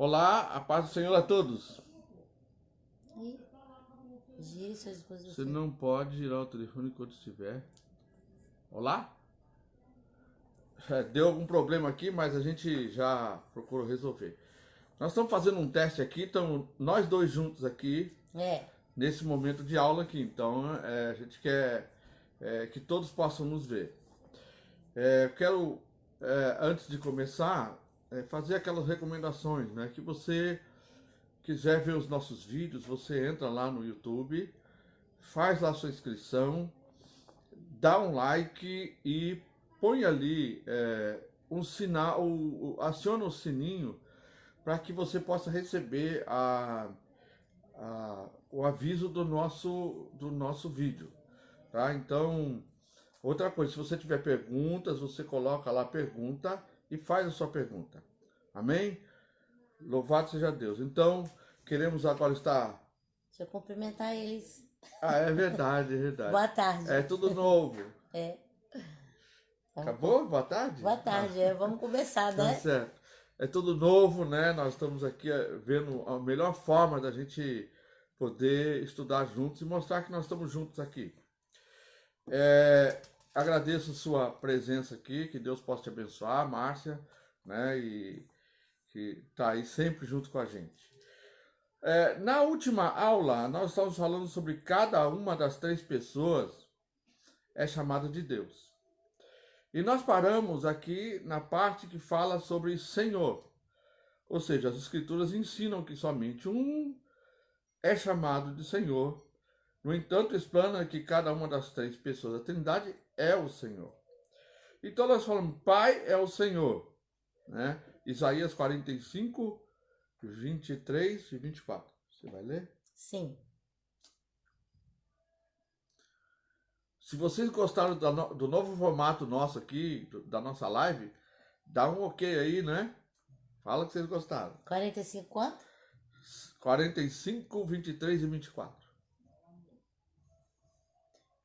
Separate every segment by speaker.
Speaker 1: Olá, a paz do Senhor a todos.
Speaker 2: E gire seu dispositivo.
Speaker 1: Você não pode girar o telefone enquanto estiver. Olá? Deu algum problema aqui, mas a gente já procurou resolver. Nós estamos fazendo um teste aqui, estamos nós dois juntos aqui, nesse momento de aula aqui. Então, a gente quer que todos possam nos ver. Eu quero, antes de começar, fazer aquelas recomendações, né? Que você quiser ver os nossos vídeos, você entra lá no YouTube, faz lá sua inscrição, dá um like e põe ali um sinal, aciona o sininho para que você possa receber o aviso do nosso vídeo, tá? Então, outra coisa, se você tiver perguntas, você coloca lá pergunta e faz a sua pergunta. Amém? Louvado seja Deus. Então, queremos agora estar...
Speaker 2: Deixa eu cumprimentar eles.
Speaker 1: Ah, é verdade, é verdade.
Speaker 2: Boa tarde.
Speaker 1: É tudo novo. Acabou? Boa tarde?
Speaker 2: Boa tarde, vamos começar,
Speaker 1: Tá
Speaker 2: né?
Speaker 1: certo. É tudo novo, né? Nós estamos aqui vendo a melhor forma da gente poder estudar juntos e mostrar que nós estamos juntos aqui. Agradeço sua presença aqui, que Deus possa te abençoar, Márcia, né? E que está aí sempre junto com a gente. Na última aula, nós estávamos falando sobre cada uma das três pessoas é chamada de Deus. E nós paramos aqui na parte que fala sobre Senhor. Ou seja, as Escrituras ensinam que somente um é chamado de Senhor. No entanto, explana que cada uma das três pessoas da Trindade é o Senhor. Então nós falamos, Pai é o Senhor, né? Isaías 45, 23 e 24. Você vai ler?
Speaker 2: Sim.
Speaker 1: Se vocês gostaram do novo formato nosso aqui, da nossa live, dá um ok aí, né? Fala que vocês gostaram.
Speaker 2: 45 quanto?
Speaker 1: 45, 23 e 24.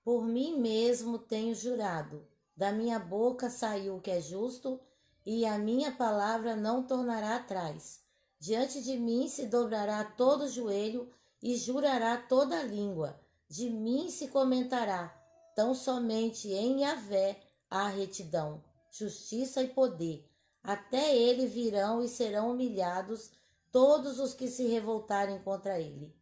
Speaker 2: Por mim mesmo tenho jurado, da minha boca saiu o que é justo, e a minha palavra não tornará atrás. Diante de mim se dobrará todo joelho e jurará toda língua. De mim se comentará, tão somente em Yahvé há retidão, justiça e poder. Até ele virão e serão humilhados todos os que se revoltarem contra ele.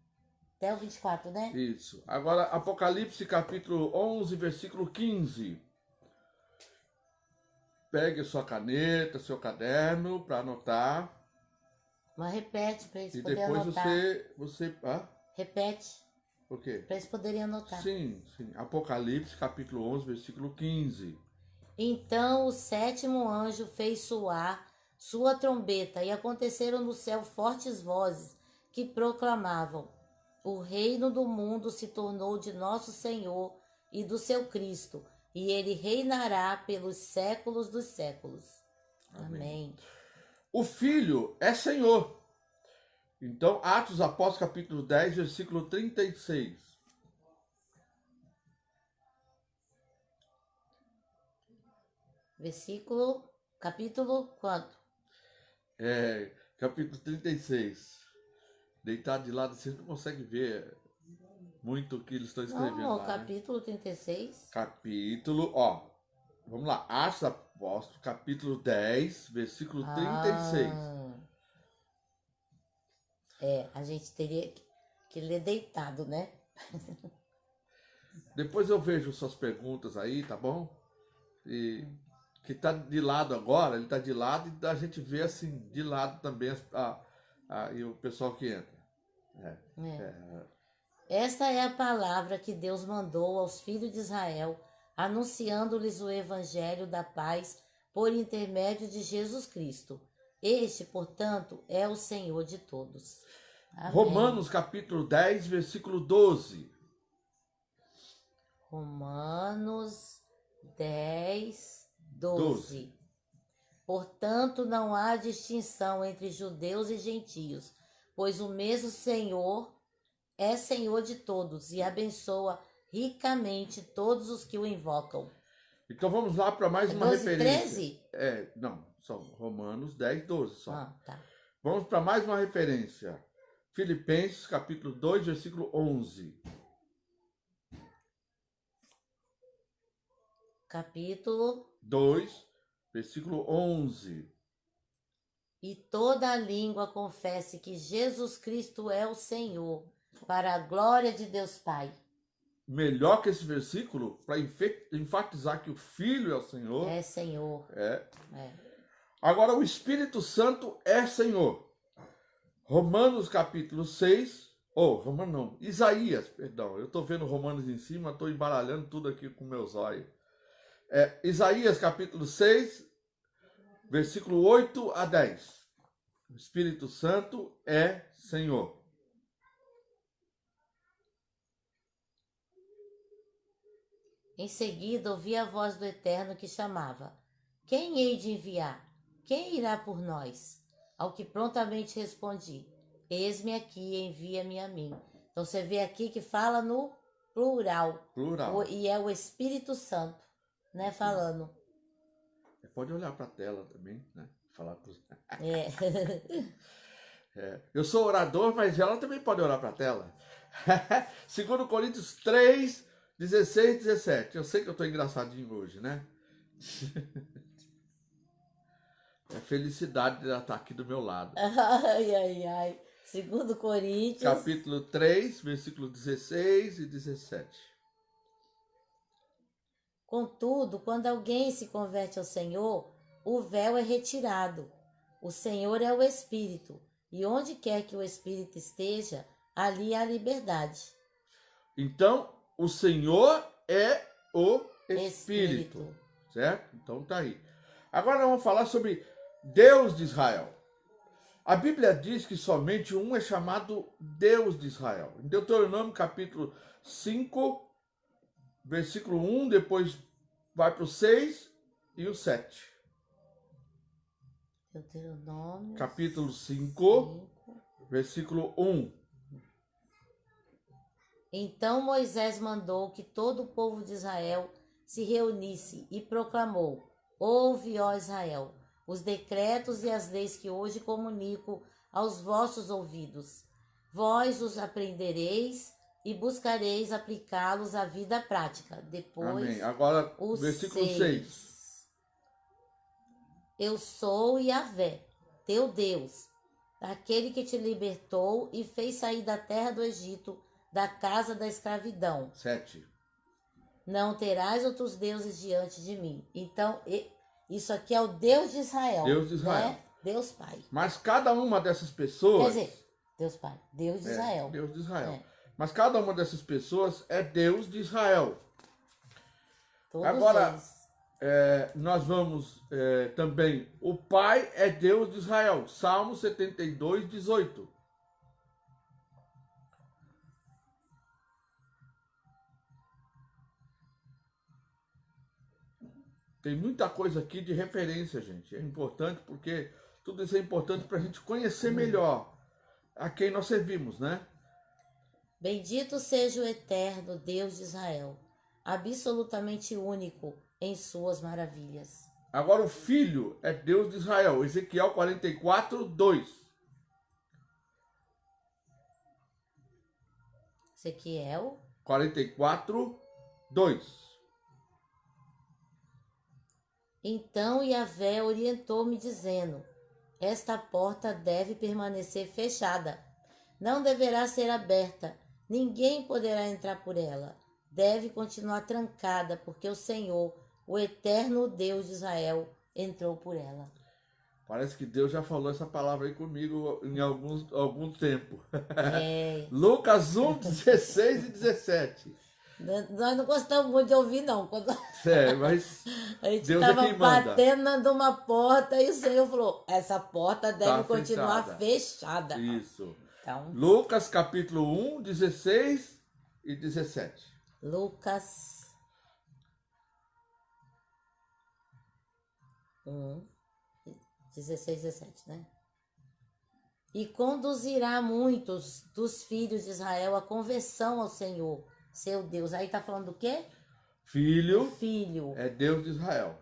Speaker 2: Até o 24, né?
Speaker 1: Isso. Agora, Apocalipse capítulo 11, versículo 15. Pegue sua caneta, seu caderno para anotar.
Speaker 2: Mas repete para eles
Speaker 1: E
Speaker 2: poderem
Speaker 1: depois
Speaker 2: anotar.
Speaker 1: você...
Speaker 2: Repete
Speaker 1: O quê?
Speaker 2: para eles poderem anotar.
Speaker 1: Sim. Apocalipse capítulo 11, versículo 15.
Speaker 2: Então o sétimo anjo fez soar sua trombeta, e aconteceram no céu fortes vozes que proclamavam: o reino do mundo se tornou de nosso Senhor e do seu Cristo, e ele reinará pelos séculos dos séculos. Amém.
Speaker 1: O Filho é Senhor. Então, Atos Apóstolos capítulo 10, versículo 36.
Speaker 2: Capítulo quanto?
Speaker 1: Capítulo 36. Deitado de lado, você não consegue ver muito o que eles estão escrevendo
Speaker 2: Não,
Speaker 1: lá,
Speaker 2: capítulo 36.
Speaker 1: Capítulo, vamos lá. Atos Apóstolos, capítulo 10, versículo 36.
Speaker 2: A gente teria que ler deitado, né?
Speaker 1: Depois eu vejo suas perguntas aí, tá bom? E que tá de lado agora, ele tá de lado e a gente vê assim, de lado também e o pessoal que entra.
Speaker 2: Esta é a palavra que Deus mandou aos filhos de Israel, anunciando-lhes o evangelho da paz por intermédio de Jesus Cristo. Este, portanto, é o Senhor de todos. Amém.
Speaker 1: Romanos capítulo 10, versículo 12.
Speaker 2: Romanos 10, 12. Portanto, não há distinção entre judeus e gentios, pois o mesmo Senhor é Senhor de todos e abençoa ricamente todos os que o invocam.
Speaker 1: Então vamos lá para mais uma
Speaker 2: 12,
Speaker 1: referência.
Speaker 2: 13?
Speaker 1: Não, são Romanos 10, 12 só.
Speaker 2: Tá.
Speaker 1: Vamos para mais uma referência. Filipenses, capítulo 2, versículo 11.
Speaker 2: Capítulo
Speaker 1: 2, versículo 11.
Speaker 2: E toda a língua confesse que Jesus Cristo é o Senhor, para a glória de Deus Pai.
Speaker 1: Melhor que esse versículo, para enfatizar que o Filho é o Senhor.
Speaker 2: É Senhor.
Speaker 1: É.
Speaker 2: É.
Speaker 1: Agora, o Espírito Santo é Senhor. Romanos, capítulo 6. Romanos não. Isaías, perdão. Eu estou vendo Romanos em cima, estou embaralhando tudo aqui com meus olhos. Isaías, capítulo 6, versículo 8 a 10. O Espírito Santo é Senhor.
Speaker 2: Em seguida, ouvi a voz do Eterno que chamava: Quem hei de enviar? Quem irá por nós? Ao que prontamente respondi: Eis-me aqui, envia-me a mim. Então você vê aqui que fala no plural.
Speaker 1: Plural.
Speaker 2: E é o Espírito Santo, né, falando.
Speaker 1: Pode olhar para a tela também, né? Falar pros...
Speaker 2: É.
Speaker 1: Eu sou orador, mas ela também pode olhar para a tela. 2 Coríntios 3, 16, 17. Eu sei que eu estou engraçadinho hoje, né? É felicidade de ela estar aqui do meu lado.
Speaker 2: Ai, ai, ai. 2 Coríntios.
Speaker 1: Capítulo 3, versículos 16 e 17.
Speaker 2: Contudo, quando alguém se converte ao Senhor, o véu é retirado. O Senhor é o Espírito, e onde quer que o Espírito esteja, ali há liberdade.
Speaker 1: Então, o Senhor é o Espírito. Certo? Então tá aí. Agora nós vamos falar sobre Deus de Israel. A Bíblia diz que somente um é chamado Deus de Israel. Em Deuteronômio capítulo 5, versículo 1, depois vai para o 6 e o 7.
Speaker 2: Deuteronômio
Speaker 1: capítulo 5, versículo 1.
Speaker 2: Então Moisés mandou que todo o povo de Israel se reunisse e proclamou: Ouve, ó Israel, os decretos e as leis que hoje comunico aos vossos ouvidos. Vós os aprendereis e buscareis aplicá-los à vida prática. Depois,
Speaker 1: Amém. Agora,
Speaker 2: o
Speaker 1: versículo 6.
Speaker 2: Eu sou Yahvé, teu Deus, aquele que te libertou e fez sair da terra do Egito, da casa da escravidão.
Speaker 1: 7.
Speaker 2: Não terás outros deuses diante de mim. Então, isso aqui é o Deus de Israel.
Speaker 1: Deus de Israel.
Speaker 2: Né? Deus Pai.
Speaker 1: Mas cada uma dessas pessoas...
Speaker 2: Quer dizer, Deus Pai, Deus de Israel.
Speaker 1: Deus de Israel.
Speaker 2: É.
Speaker 1: Mas cada uma dessas pessoas é Deus de Israel.
Speaker 2: Todos
Speaker 1: Agora,
Speaker 2: eles.
Speaker 1: nós vamos também... O Pai é Deus de Israel. Salmo 72, 18. Tem muita coisa aqui de referência, gente. É importante porque tudo isso é importante para a gente conhecer melhor a quem nós servimos, né?
Speaker 2: Bendito seja o eterno Deus de Israel, absolutamente único em suas maravilhas.
Speaker 1: Agora o Filho é Deus de Israel. Ezequiel 44, 2.
Speaker 2: Ezequiel
Speaker 1: 44, 2.
Speaker 2: Então Yahvé orientou-me dizendo: esta porta deve permanecer fechada, não deverá ser aberta, ninguém poderá entrar por ela. Deve continuar trancada, porque o Senhor, o eterno Deus de Israel, entrou por ela.
Speaker 1: Parece que Deus já falou essa palavra aí comigo em algum tempo.
Speaker 2: É.
Speaker 1: Lucas 1, 16 e 17.
Speaker 2: Nós não gostamos muito de ouvir, não. Quando
Speaker 1: Mas
Speaker 2: a gente
Speaker 1: Deus é
Speaker 2: estava
Speaker 1: quem manda.
Speaker 2: batendo numa porta e o Senhor falou: essa porta deve
Speaker 1: Tá
Speaker 2: continuar fechada.
Speaker 1: Isso.
Speaker 2: Então,
Speaker 1: Lucas capítulo 1, 16 e 17.
Speaker 2: Lucas 1, 16, 17, né? E conduzirá muitos dos filhos de Israel à conversão ao Senhor, seu Deus. Aí tá falando do quê?
Speaker 1: Filho
Speaker 2: Filho.
Speaker 1: é Deus de Israel.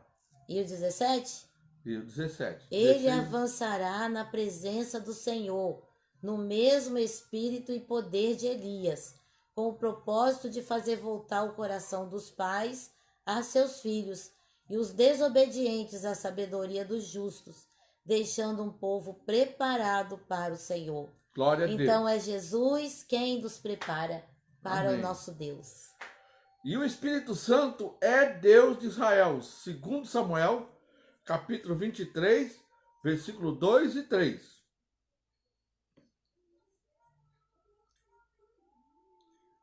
Speaker 2: E o 17?
Speaker 1: E o 17.
Speaker 2: Ele
Speaker 1: 16.
Speaker 2: avançará na presença do Senhor, no mesmo espírito e poder de Elias, com o propósito de fazer voltar o coração dos pais a seus filhos e os desobedientes à sabedoria dos justos, deixando um povo preparado para o Senhor.
Speaker 1: Glória a Deus.
Speaker 2: Então é Jesus quem nos prepara para
Speaker 1: Amém.
Speaker 2: o nosso Deus.
Speaker 1: E o Espírito Santo é Deus de Israel, segundo Samuel, capítulo 23, versículo 2 e 3.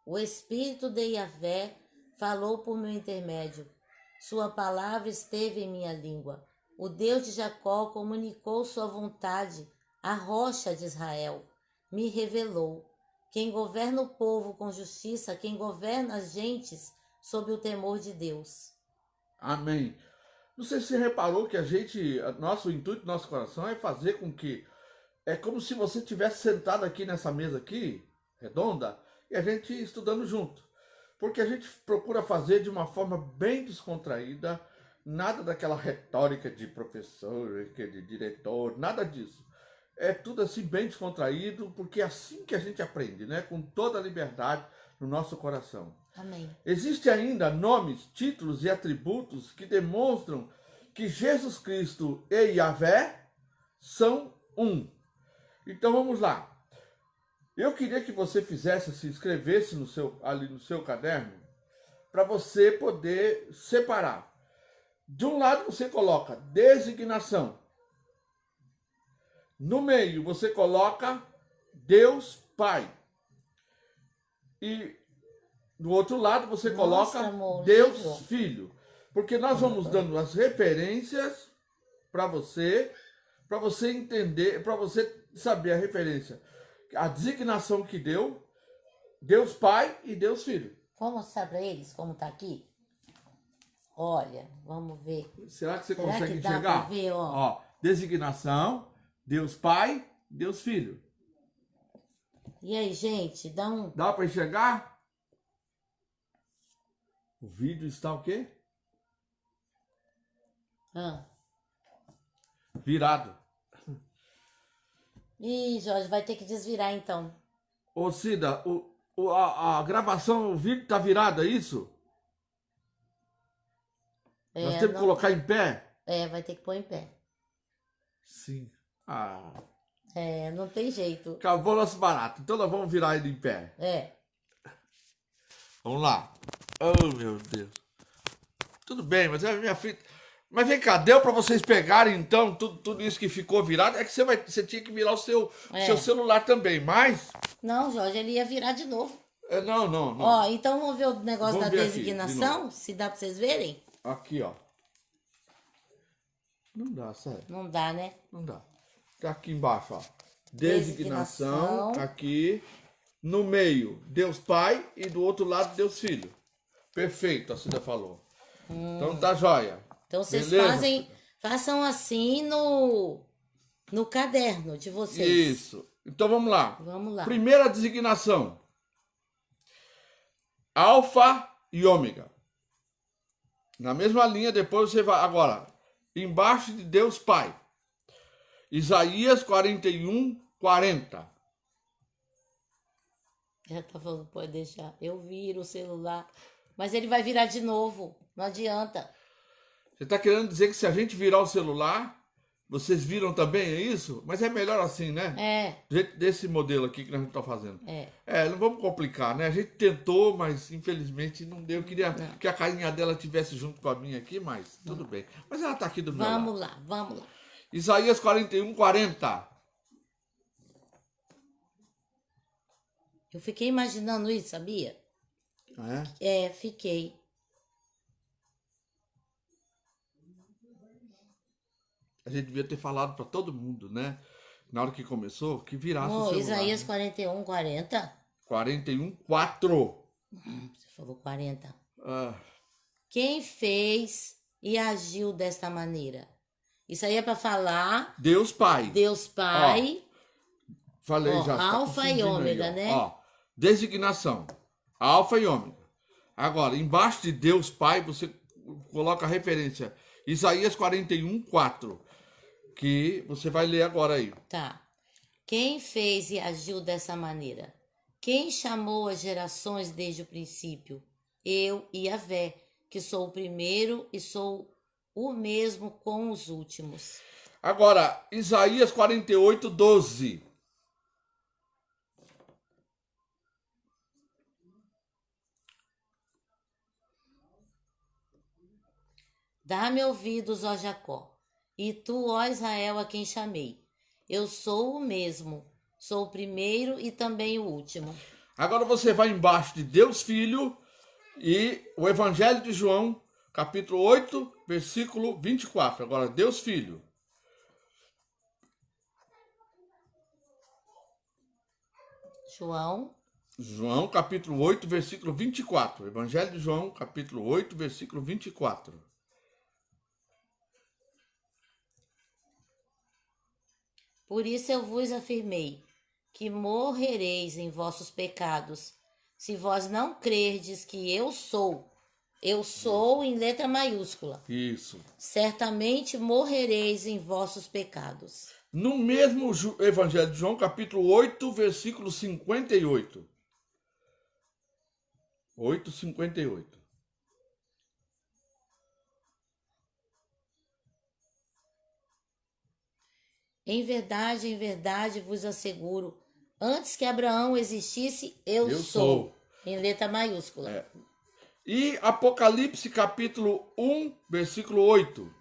Speaker 2: O Espírito de Yahvé falou por meu intermédio. Sua palavra esteve em minha língua. O Deus de Jacó comunicou sua vontade à rocha de Israel. Me revelou. Quem governa o povo com justiça, quem governa as gentes sob o temor de Deus.
Speaker 1: Amém. Não sei se você reparou que nosso intuito, nosso coração é fazer com que, é como se você estivesse sentado aqui nessa mesa aqui, redonda, e a gente estudando junto. Porque a gente procura fazer de uma forma bem descontraída, nada daquela retórica de professor, de diretor, nada disso. É tudo assim bem descontraído, porque é assim que a gente aprende, né? Com toda a liberdade no nosso coração.
Speaker 2: Amém.
Speaker 1: Existem ainda nomes, títulos e atributos que demonstram que Jesus Cristo e Yahvé são um. Então vamos lá. Eu queria que você se inscrevesse ali no seu caderno, para você poder separar. De um lado você coloca designação. No meio você coloca Deus Pai. E do outro lado você coloca
Speaker 2: amor,
Speaker 1: Deus
Speaker 2: livro.
Speaker 1: Filho. Porque nós vamos dando as referências para você entender, para você saber a referência. A designação que deu, Deus Pai e Deus Filho.
Speaker 2: Vamos mostrar para eles como tá aqui? Olha, vamos ver.
Speaker 1: Será que você
Speaker 2: Será
Speaker 1: consegue
Speaker 2: que dá
Speaker 1: enxergar?
Speaker 2: pra ver, ó?
Speaker 1: Ó, designação, Deus Pai, Deus Filho.
Speaker 2: E aí, gente,
Speaker 1: Dá para enxergar? O vídeo está o quê? Virado.
Speaker 2: Ih, Jorge, vai ter que desvirar então.
Speaker 1: Ô Cida, a gravação, o vídeo tá virado, é isso? Nós temos que colocar em pé?
Speaker 2: Vai ter que pôr em pé.
Speaker 1: Sim.
Speaker 2: Não tem jeito.
Speaker 1: Acabou nosso barato. Então nós vamos virar ele em pé. Vamos lá. Oh, meu Deus. Tudo bem, mas é a minha filha. Mas vem cá, deu para vocês pegarem então tudo isso que ficou virado? É que você tinha que virar o seu celular também, mas...
Speaker 2: Não, Jorge, ele ia virar de novo.
Speaker 1: Não.
Speaker 2: Ó, então vamos ver o negócio
Speaker 1: Vamos
Speaker 2: da
Speaker 1: ver aqui,
Speaker 2: designação, se dá para vocês verem.
Speaker 1: Aqui, ó. Não dá, sério.
Speaker 2: Não dá, né?
Speaker 1: Não dá. Tá aqui embaixo, ó. Designação, aqui. No meio, Deus Pai e do outro lado, Deus Filho. Perfeito, a Cida falou. Então tá jóia.
Speaker 2: Então vocês
Speaker 1: Beleza?
Speaker 2: façam assim no caderno de vocês.
Speaker 1: Isso. Então vamos lá.
Speaker 2: Vamos lá.
Speaker 1: Primeira designação. Alfa e ômega. Na mesma linha, depois você vai... Agora, embaixo de Deus Pai. Isaías 41, 40.
Speaker 2: Ela tá falando, pode deixar. Eu viro o celular. Mas ele vai virar de novo. Não adianta.
Speaker 1: Você está querendo dizer que se a gente virar o celular, vocês viram também, é isso? Mas é melhor assim, né? Do jeito desse modelo aqui que nós estamos fazendo. Não vamos complicar, né? A gente tentou, mas infelizmente não deu. Eu queria que a carinha dela estivesse junto com a minha aqui, mas tudo bem. Mas ela está aqui do meu lado.
Speaker 2: Vamos lá.
Speaker 1: Isaías 41, 40.
Speaker 2: Eu fiquei imaginando isso, sabia? Fiquei.
Speaker 1: A gente devia ter falado para todo mundo, né? Na hora que começou, que virasse o celular.
Speaker 2: Isaías 41, 40.
Speaker 1: 41, 4.
Speaker 2: Você falou 40.
Speaker 1: Ah.
Speaker 2: Quem fez e agiu desta maneira? Isso aí é para falar...
Speaker 1: Deus Pai.
Speaker 2: Deus Pai.
Speaker 1: Falei já.
Speaker 2: Alfa e ômega,
Speaker 1: aí,
Speaker 2: né?
Speaker 1: Ó, designação. Alfa e ômega. Agora, embaixo de Deus Pai, você coloca a referência. Isaías 41, 4. que você vai ler agora aí.
Speaker 2: Tá. Quem fez e agiu dessa maneira? Quem chamou as gerações desde o princípio? Eu, Yahvé, que sou o primeiro e sou o mesmo com os últimos.
Speaker 1: Agora, Isaías 48, 12.
Speaker 2: Dá-me ouvidos, ó Jacó, e tu, ó Israel, a quem chamei. Eu sou o mesmo, sou o primeiro e também o último.
Speaker 1: Agora você vai embaixo de Deus Filho e o Evangelho de João, capítulo 8, versículo 24. Agora, Deus Filho. João, capítulo 8, versículo 24. Evangelho de João, capítulo 8, versículo 24.
Speaker 2: Por isso eu vos afirmei que morrereis em vossos pecados, se vós não crerdes que eu sou em letra maiúscula.
Speaker 1: Isso.
Speaker 2: Certamente morrereis em vossos pecados.
Speaker 1: No mesmo Evangelho de João, capítulo 8, versículo 58. 8:58.
Speaker 2: Em verdade vos asseguro, antes que Abraão existisse, eu sou. Em letra maiúscula.
Speaker 1: É. E Apocalipse capítulo 1, versículo 8.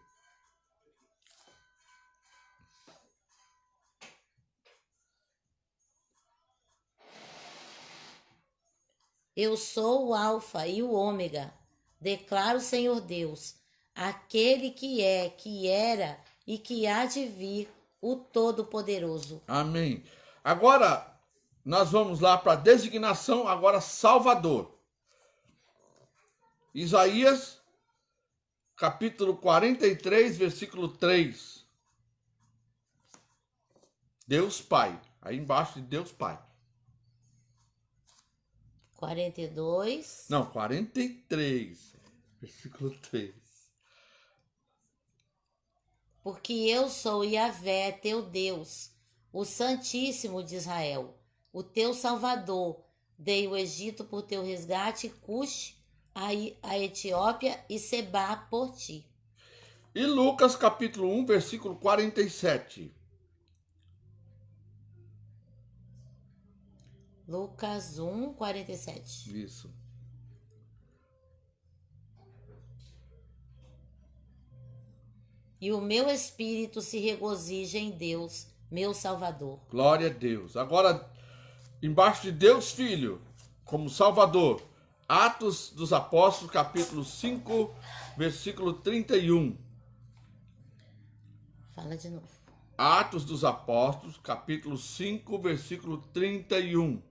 Speaker 2: Eu sou o Alfa e o Ômega, declara o Senhor Deus, aquele que é, que era e que há de vir, o Todo-Poderoso.
Speaker 1: Amém. Agora, nós vamos lá para a designação, agora Salvador. Isaías, capítulo 43, versículo 3. Deus Pai. Aí embaixo de Deus Pai.
Speaker 2: 42.
Speaker 1: Não, 43, versículo 3.
Speaker 2: Porque eu sou Yahvé, teu Deus, o Santíssimo de Israel, o teu Salvador. Dei o Egito por teu resgate, Cush, a Etiópia e Sebá por ti.
Speaker 1: E Lucas capítulo 1, versículo 47.
Speaker 2: Lucas 1, 47.
Speaker 1: Isso.
Speaker 2: E o meu espírito se regozija em Deus, meu Salvador.
Speaker 1: Glória a Deus. Agora, embaixo de Deus Filho, como Salvador, Atos dos Apóstolos, capítulo 5, versículo 31.
Speaker 2: Fala de novo.
Speaker 1: Atos dos Apóstolos, capítulo 5, versículo 31.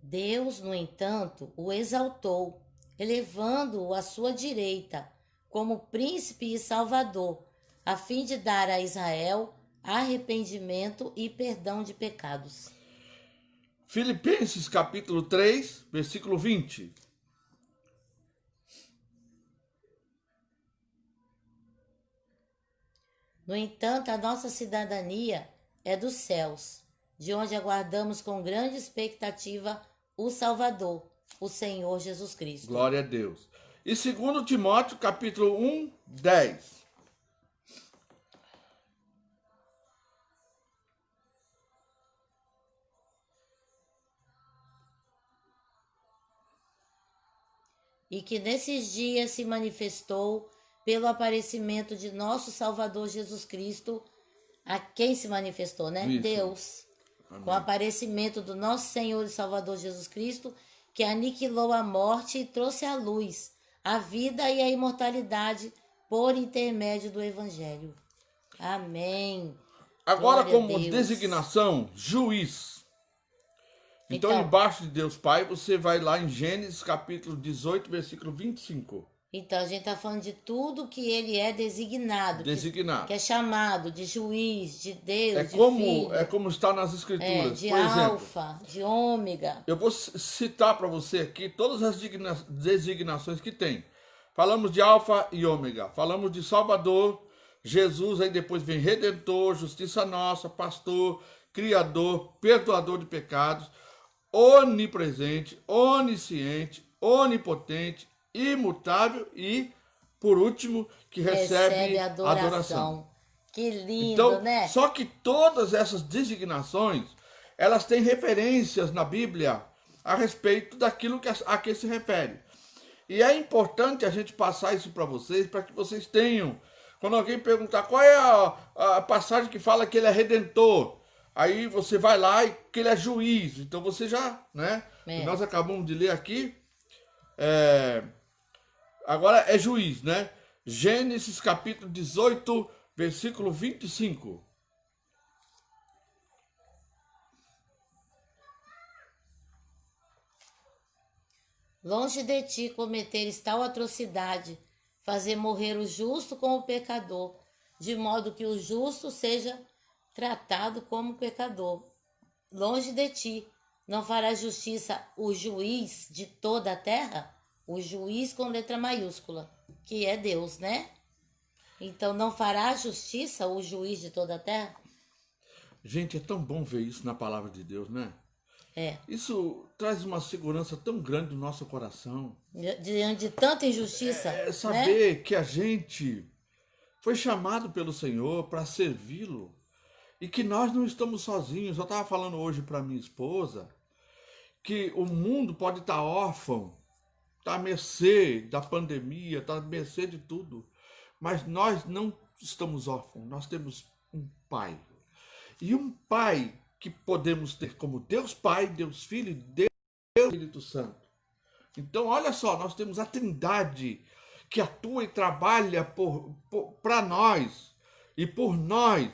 Speaker 2: Deus, no entanto, o exaltou, elevando-o à sua direita, como príncipe e salvador, a fim de dar a Israel arrependimento e perdão de pecados.
Speaker 1: Filipenses capítulo 3, versículo 20.
Speaker 2: No entanto, a nossa cidadania é dos céus, de onde aguardamos com grande expectativa o Salvador, o Senhor Jesus Cristo.
Speaker 1: Glória a Deus. E 2 Timóteo capítulo 1, 10.
Speaker 2: E que nesses dias se manifestou pelo aparecimento de nosso Salvador Jesus Cristo, a quem se manifestou, né?
Speaker 1: Isso.
Speaker 2: Deus.
Speaker 1: Amém.
Speaker 2: Com o aparecimento do nosso Senhor e Salvador Jesus Cristo, que aniquilou a morte e trouxe à luz a vida e a imortalidade por intermédio do Evangelho. Amém.
Speaker 1: Agora,
Speaker 2: Glória a
Speaker 1: como
Speaker 2: Deus.
Speaker 1: designação, juiz. Então, embaixo de Deus Pai, você vai lá em Gênesis capítulo 18, versículo 25.
Speaker 2: Então, a gente está falando de tudo que ele é designado.
Speaker 1: Designado.
Speaker 2: Que é chamado de juiz, de Deus,
Speaker 1: É como está nas Escrituras.
Speaker 2: de
Speaker 1: Por exemplo,
Speaker 2: Alfa, de Ômega.
Speaker 1: eu vou citar para você aqui todas as designações que tem. Falamos de Alfa e Ômega. Falamos de Salvador, Jesus, aí depois vem Redentor, Justiça Nossa, Pastor, Criador, Perdoador de pecados, onipresente, onisciente, onipotente, imutável e, por último, que recebe adoração.
Speaker 2: Que lindo,
Speaker 1: então,
Speaker 2: né?
Speaker 1: Só que todas essas designações, elas têm referências na Bíblia a respeito daquilo a que se refere. E é importante a gente passar isso para vocês, para que vocês tenham. Quando alguém perguntar qual é a passagem que fala que ele é redentor, aí você vai lá e que ele é juiz. Então você já, né? Nós acabamos de ler aqui. Agora é juiz, né? Gênesis capítulo 18, versículo 25.
Speaker 2: Longe de ti cometeres tal atrocidade, fazer morrer o justo com o pecador, de modo que o justo seja tratado como pecador. Longe de ti, não fará justiça o juiz de toda a terra? O juiz com letra maiúscula, que é Deus, né? Então, não fará justiça o juiz de toda a terra?
Speaker 1: Gente, é tão bom ver isso na palavra de Deus, né?
Speaker 2: É.
Speaker 1: Isso traz uma segurança tão grande no nosso coração.
Speaker 2: Diante de tanta injustiça.
Speaker 1: É saber,
Speaker 2: né?
Speaker 1: Que a gente foi chamado pelo Senhor para servi-lo e que nós não estamos sozinhos. Eu estava falando hoje para minha esposa que o mundo pode estar órfão, está à mercê da pandemia, está à mercê de tudo, mas nós não estamos órfãos, nós temos um Pai. E um Pai que podemos ter como Deus Pai, Deus Filho e Deus Espírito Santo. Então, olha só, nós temos a Trindade que atua e trabalha para nós e por nós,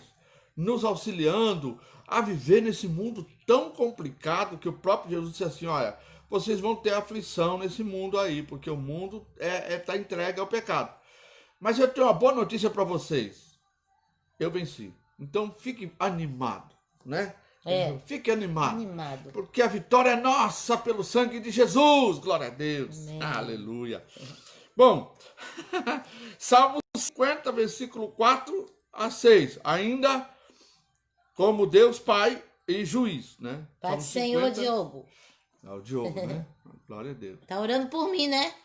Speaker 1: nos auxiliando a viver nesse mundo tão complicado que o próprio Jesus disse assim, olha, vocês vão ter aflição nesse mundo aí, porque o mundo está entregue ao pecado. Mas eu tenho uma boa notícia para vocês. Eu venci. Então, fique animado, né? Fique animado. Porque a vitória é nossa pelo sangue de Jesus. Glória a Deus. Amém. Aleluia. Bom, Salmo 50, versículo 4 a 6. Ainda como Deus Pai e juiz, né?
Speaker 2: Pai do Senhor, Diogo.
Speaker 1: É o Diogo, né? Glória a Deus.
Speaker 2: Tá orando por mim, né?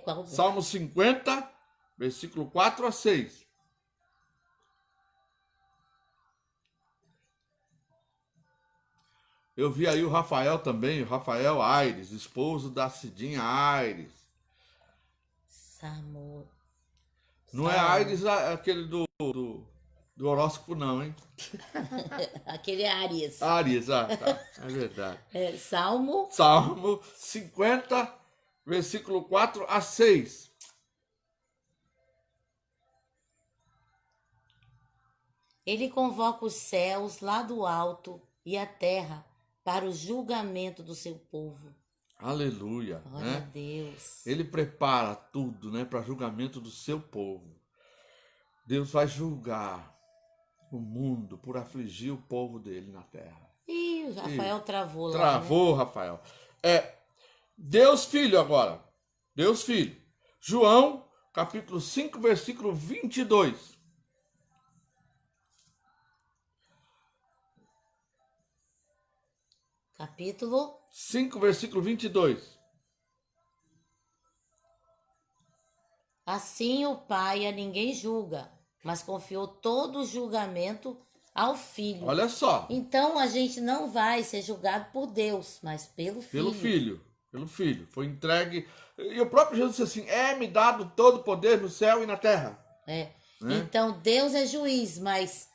Speaker 1: Qual? Salmo 50, versículo 4 a 6. Eu vi aí o Rafael também, o Rafael Aires, esposo da Cidinha Aires.
Speaker 2: Salmo.
Speaker 1: Não é Aires aquele do horóscopo não, hein?
Speaker 2: Aquele é Áries.
Speaker 1: Áries, tá. É verdade.
Speaker 2: Salmo
Speaker 1: 50, versículo 4 a 6.
Speaker 2: Ele convoca os céus lá do alto e a terra para o julgamento do seu povo.
Speaker 1: Aleluia.
Speaker 2: Glória a Deus.
Speaker 1: Ele prepara tudo, né, para julgamento do seu povo. Deus vai julgar o mundo por afligir o povo dele na terra.
Speaker 2: Ih, o Rafael travou lá.
Speaker 1: Travou, né? Rafael. Deus Filho agora. Deus Filho. João, capítulo 5, versículo 22.
Speaker 2: Capítulo
Speaker 1: 5, versículo 22.
Speaker 2: Assim o Pai a ninguém julga, mas confiou todo o julgamento ao Filho.
Speaker 1: Olha só.
Speaker 2: Então a gente não vai ser julgado por Deus, mas pelo Filho.
Speaker 1: Pelo Filho. Foi entregue. E o próprio Jesus disse assim, me dado todo o poder no céu e na terra.
Speaker 2: Né? Então Deus é juiz, mas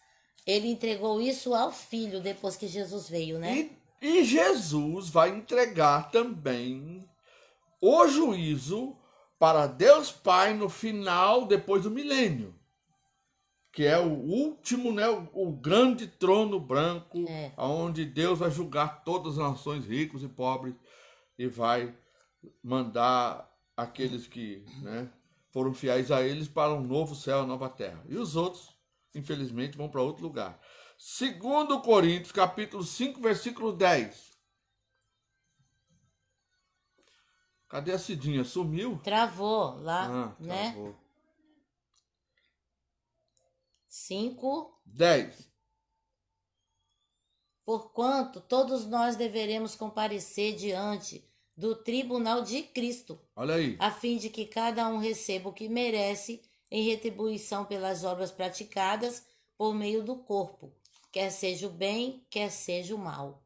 Speaker 2: ele entregou isso ao Filho depois que Jesus veio, né?
Speaker 1: E Jesus vai entregar também o juízo para Deus Pai no final, depois do milênio. Que é o último, né, o grande trono branco, onde Deus vai julgar todas as nações, ricos e pobres, e vai mandar aqueles que, né, foram fiéis a eles para um novo céu, uma nova terra. E os outros, infelizmente, vão para outro lugar. 2 Coríntios, capítulo 5, versículo 10. Cadê a Cidinha? Sumiu?
Speaker 2: Travou lá, né?
Speaker 1: Travou.
Speaker 2: 5.
Speaker 1: 10.
Speaker 2: Porquanto todos nós deveremos comparecer diante do tribunal de Cristo,
Speaker 1: Olha aí.
Speaker 2: a fim de que cada um receba o que merece em retribuição pelas obras praticadas por meio do corpo, quer seja o bem, quer seja o mal.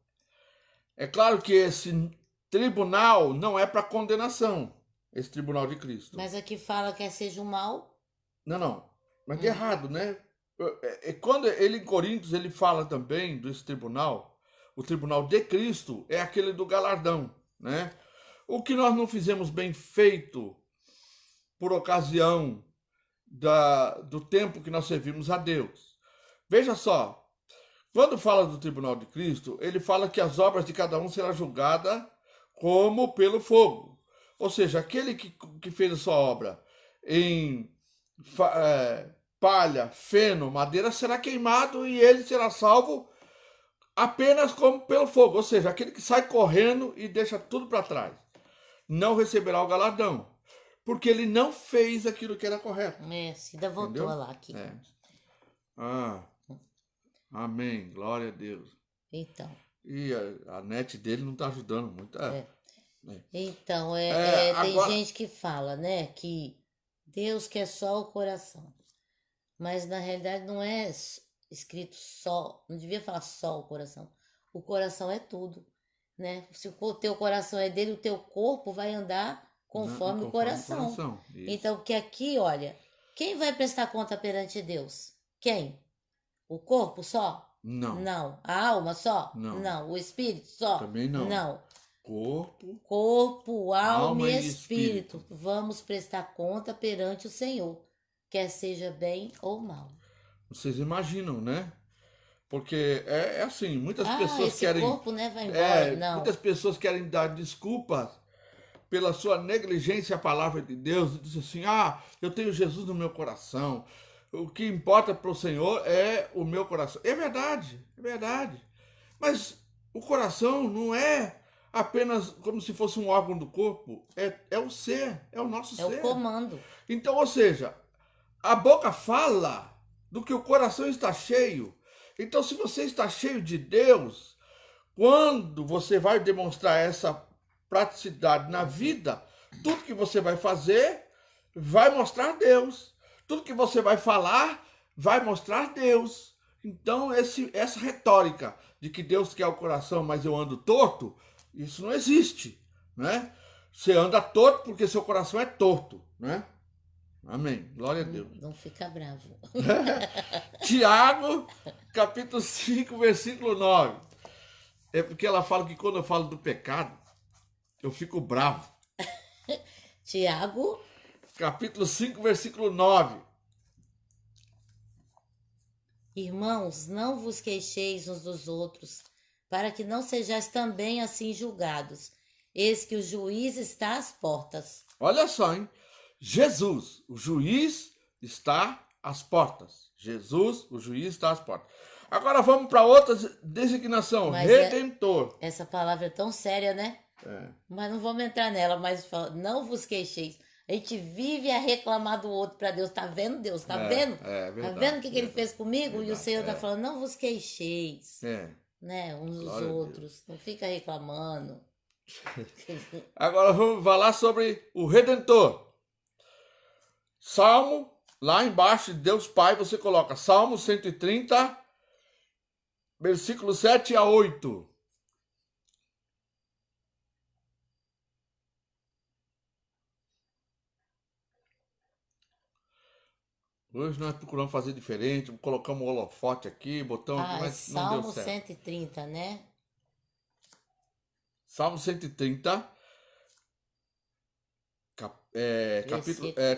Speaker 1: É claro que esse tribunal não é para condenação, esse tribunal de Cristo.
Speaker 2: Mas aqui fala quer seja o mal.
Speaker 1: Não. Mas é errado, né? Quando ele em Coríntios ele fala também desse tribunal, o tribunal de Cristo é aquele do galardão, né? O que nós não fizemos bem feito por ocasião do tempo que nós servimos a Deus. Veja só, quando fala do tribunal de Cristo, ele fala que as obras de cada um serão julgadas como pelo fogo. Ou seja, aquele que fez a sua obra em palha, feno, madeira, será queimado e ele será salvo apenas como pelo fogo. Ou seja, aquele que sai correndo e deixa tudo para trás não receberá o galardão, porque ele não fez aquilo que era correto.
Speaker 2: Cida voltou lá aqui.
Speaker 1: Amém, glória a Deus.
Speaker 2: Então.
Speaker 1: E a net dele não está ajudando muito.
Speaker 2: Então, tem gente que fala, né, que Deus quer só o coração. Mas na realidade não é escrito só, não devia falar só o coração. O coração é tudo, né? Se o teu coração é dele, o teu corpo vai andar conforme o coração. Então, que aqui, olha, quem vai prestar conta perante Deus? Quem? O corpo só? Não. A alma só? Não. O espírito só?
Speaker 1: Também não.
Speaker 2: Não.
Speaker 1: Corpo,
Speaker 2: alma e espírito. Vamos prestar conta perante o Senhor, quer seja bem ou mal.
Speaker 1: Vocês imaginam, né? Porque é assim, muitas pessoas
Speaker 2: esse
Speaker 1: querem...
Speaker 2: corpo, né, vai embora. Não.
Speaker 1: Muitas pessoas querem dar desculpas pela sua negligência à palavra de Deus. Diz assim, eu tenho Jesus no meu coração. O que importa para o Senhor é o meu coração. É verdade. Mas o coração não é apenas como se fosse um órgão do corpo. É o ser, é o nosso ser.
Speaker 2: É o comando.
Speaker 1: Então, ou seja, a boca fala do que o coração está cheio. Então, se você está cheio de Deus, quando você vai demonstrar essa praticidade na vida, tudo que você vai fazer vai mostrar Deus. Tudo que você vai falar vai mostrar Deus. Então, essa retórica de que Deus quer o coração, mas eu ando torto, isso não existe, né? Você anda torto porque seu coração é torto, né? Amém. Glória a Deus.
Speaker 2: Não fica bravo.
Speaker 1: Tiago, capítulo 5, versículo 9. É porque ela fala que quando eu falo do pecado, eu fico bravo.
Speaker 2: Tiago,
Speaker 1: capítulo 5, versículo 9.
Speaker 2: Irmãos, não vos queixeis uns dos outros, para que não sejais também assim julgados. Eis que o juiz está às portas.
Speaker 1: Olha só, hein? Jesus, o juiz, está às portas. Jesus, o juiz, está às portas. Agora vamos para outra designação.
Speaker 2: Mas
Speaker 1: Redentor.
Speaker 2: Essa palavra é tão séria, né? Mas não vamos entrar nela, mas fala, não vos queixeis. A gente vive a reclamar do outro para Deus. Tá vendo, Deus? Tá vendo?
Speaker 1: Verdade,
Speaker 2: tá vendo o que ele fez comigo?
Speaker 1: Verdade,
Speaker 2: e o Senhor tá falando, não vos queixeis. Né? Uns dos
Speaker 1: Glória
Speaker 2: outros. Não fica reclamando.
Speaker 1: Agora vamos falar sobre o Redentor. Salmo, lá embaixo de Deus Pai, você coloca Salmo 130, versículo 7 a 8. Hoje nós procuramos fazer diferente, colocamos um holofote aqui, botamos aqui, mas não deu
Speaker 2: Salmo
Speaker 1: certo.
Speaker 2: 130, né?
Speaker 1: Salmo 130,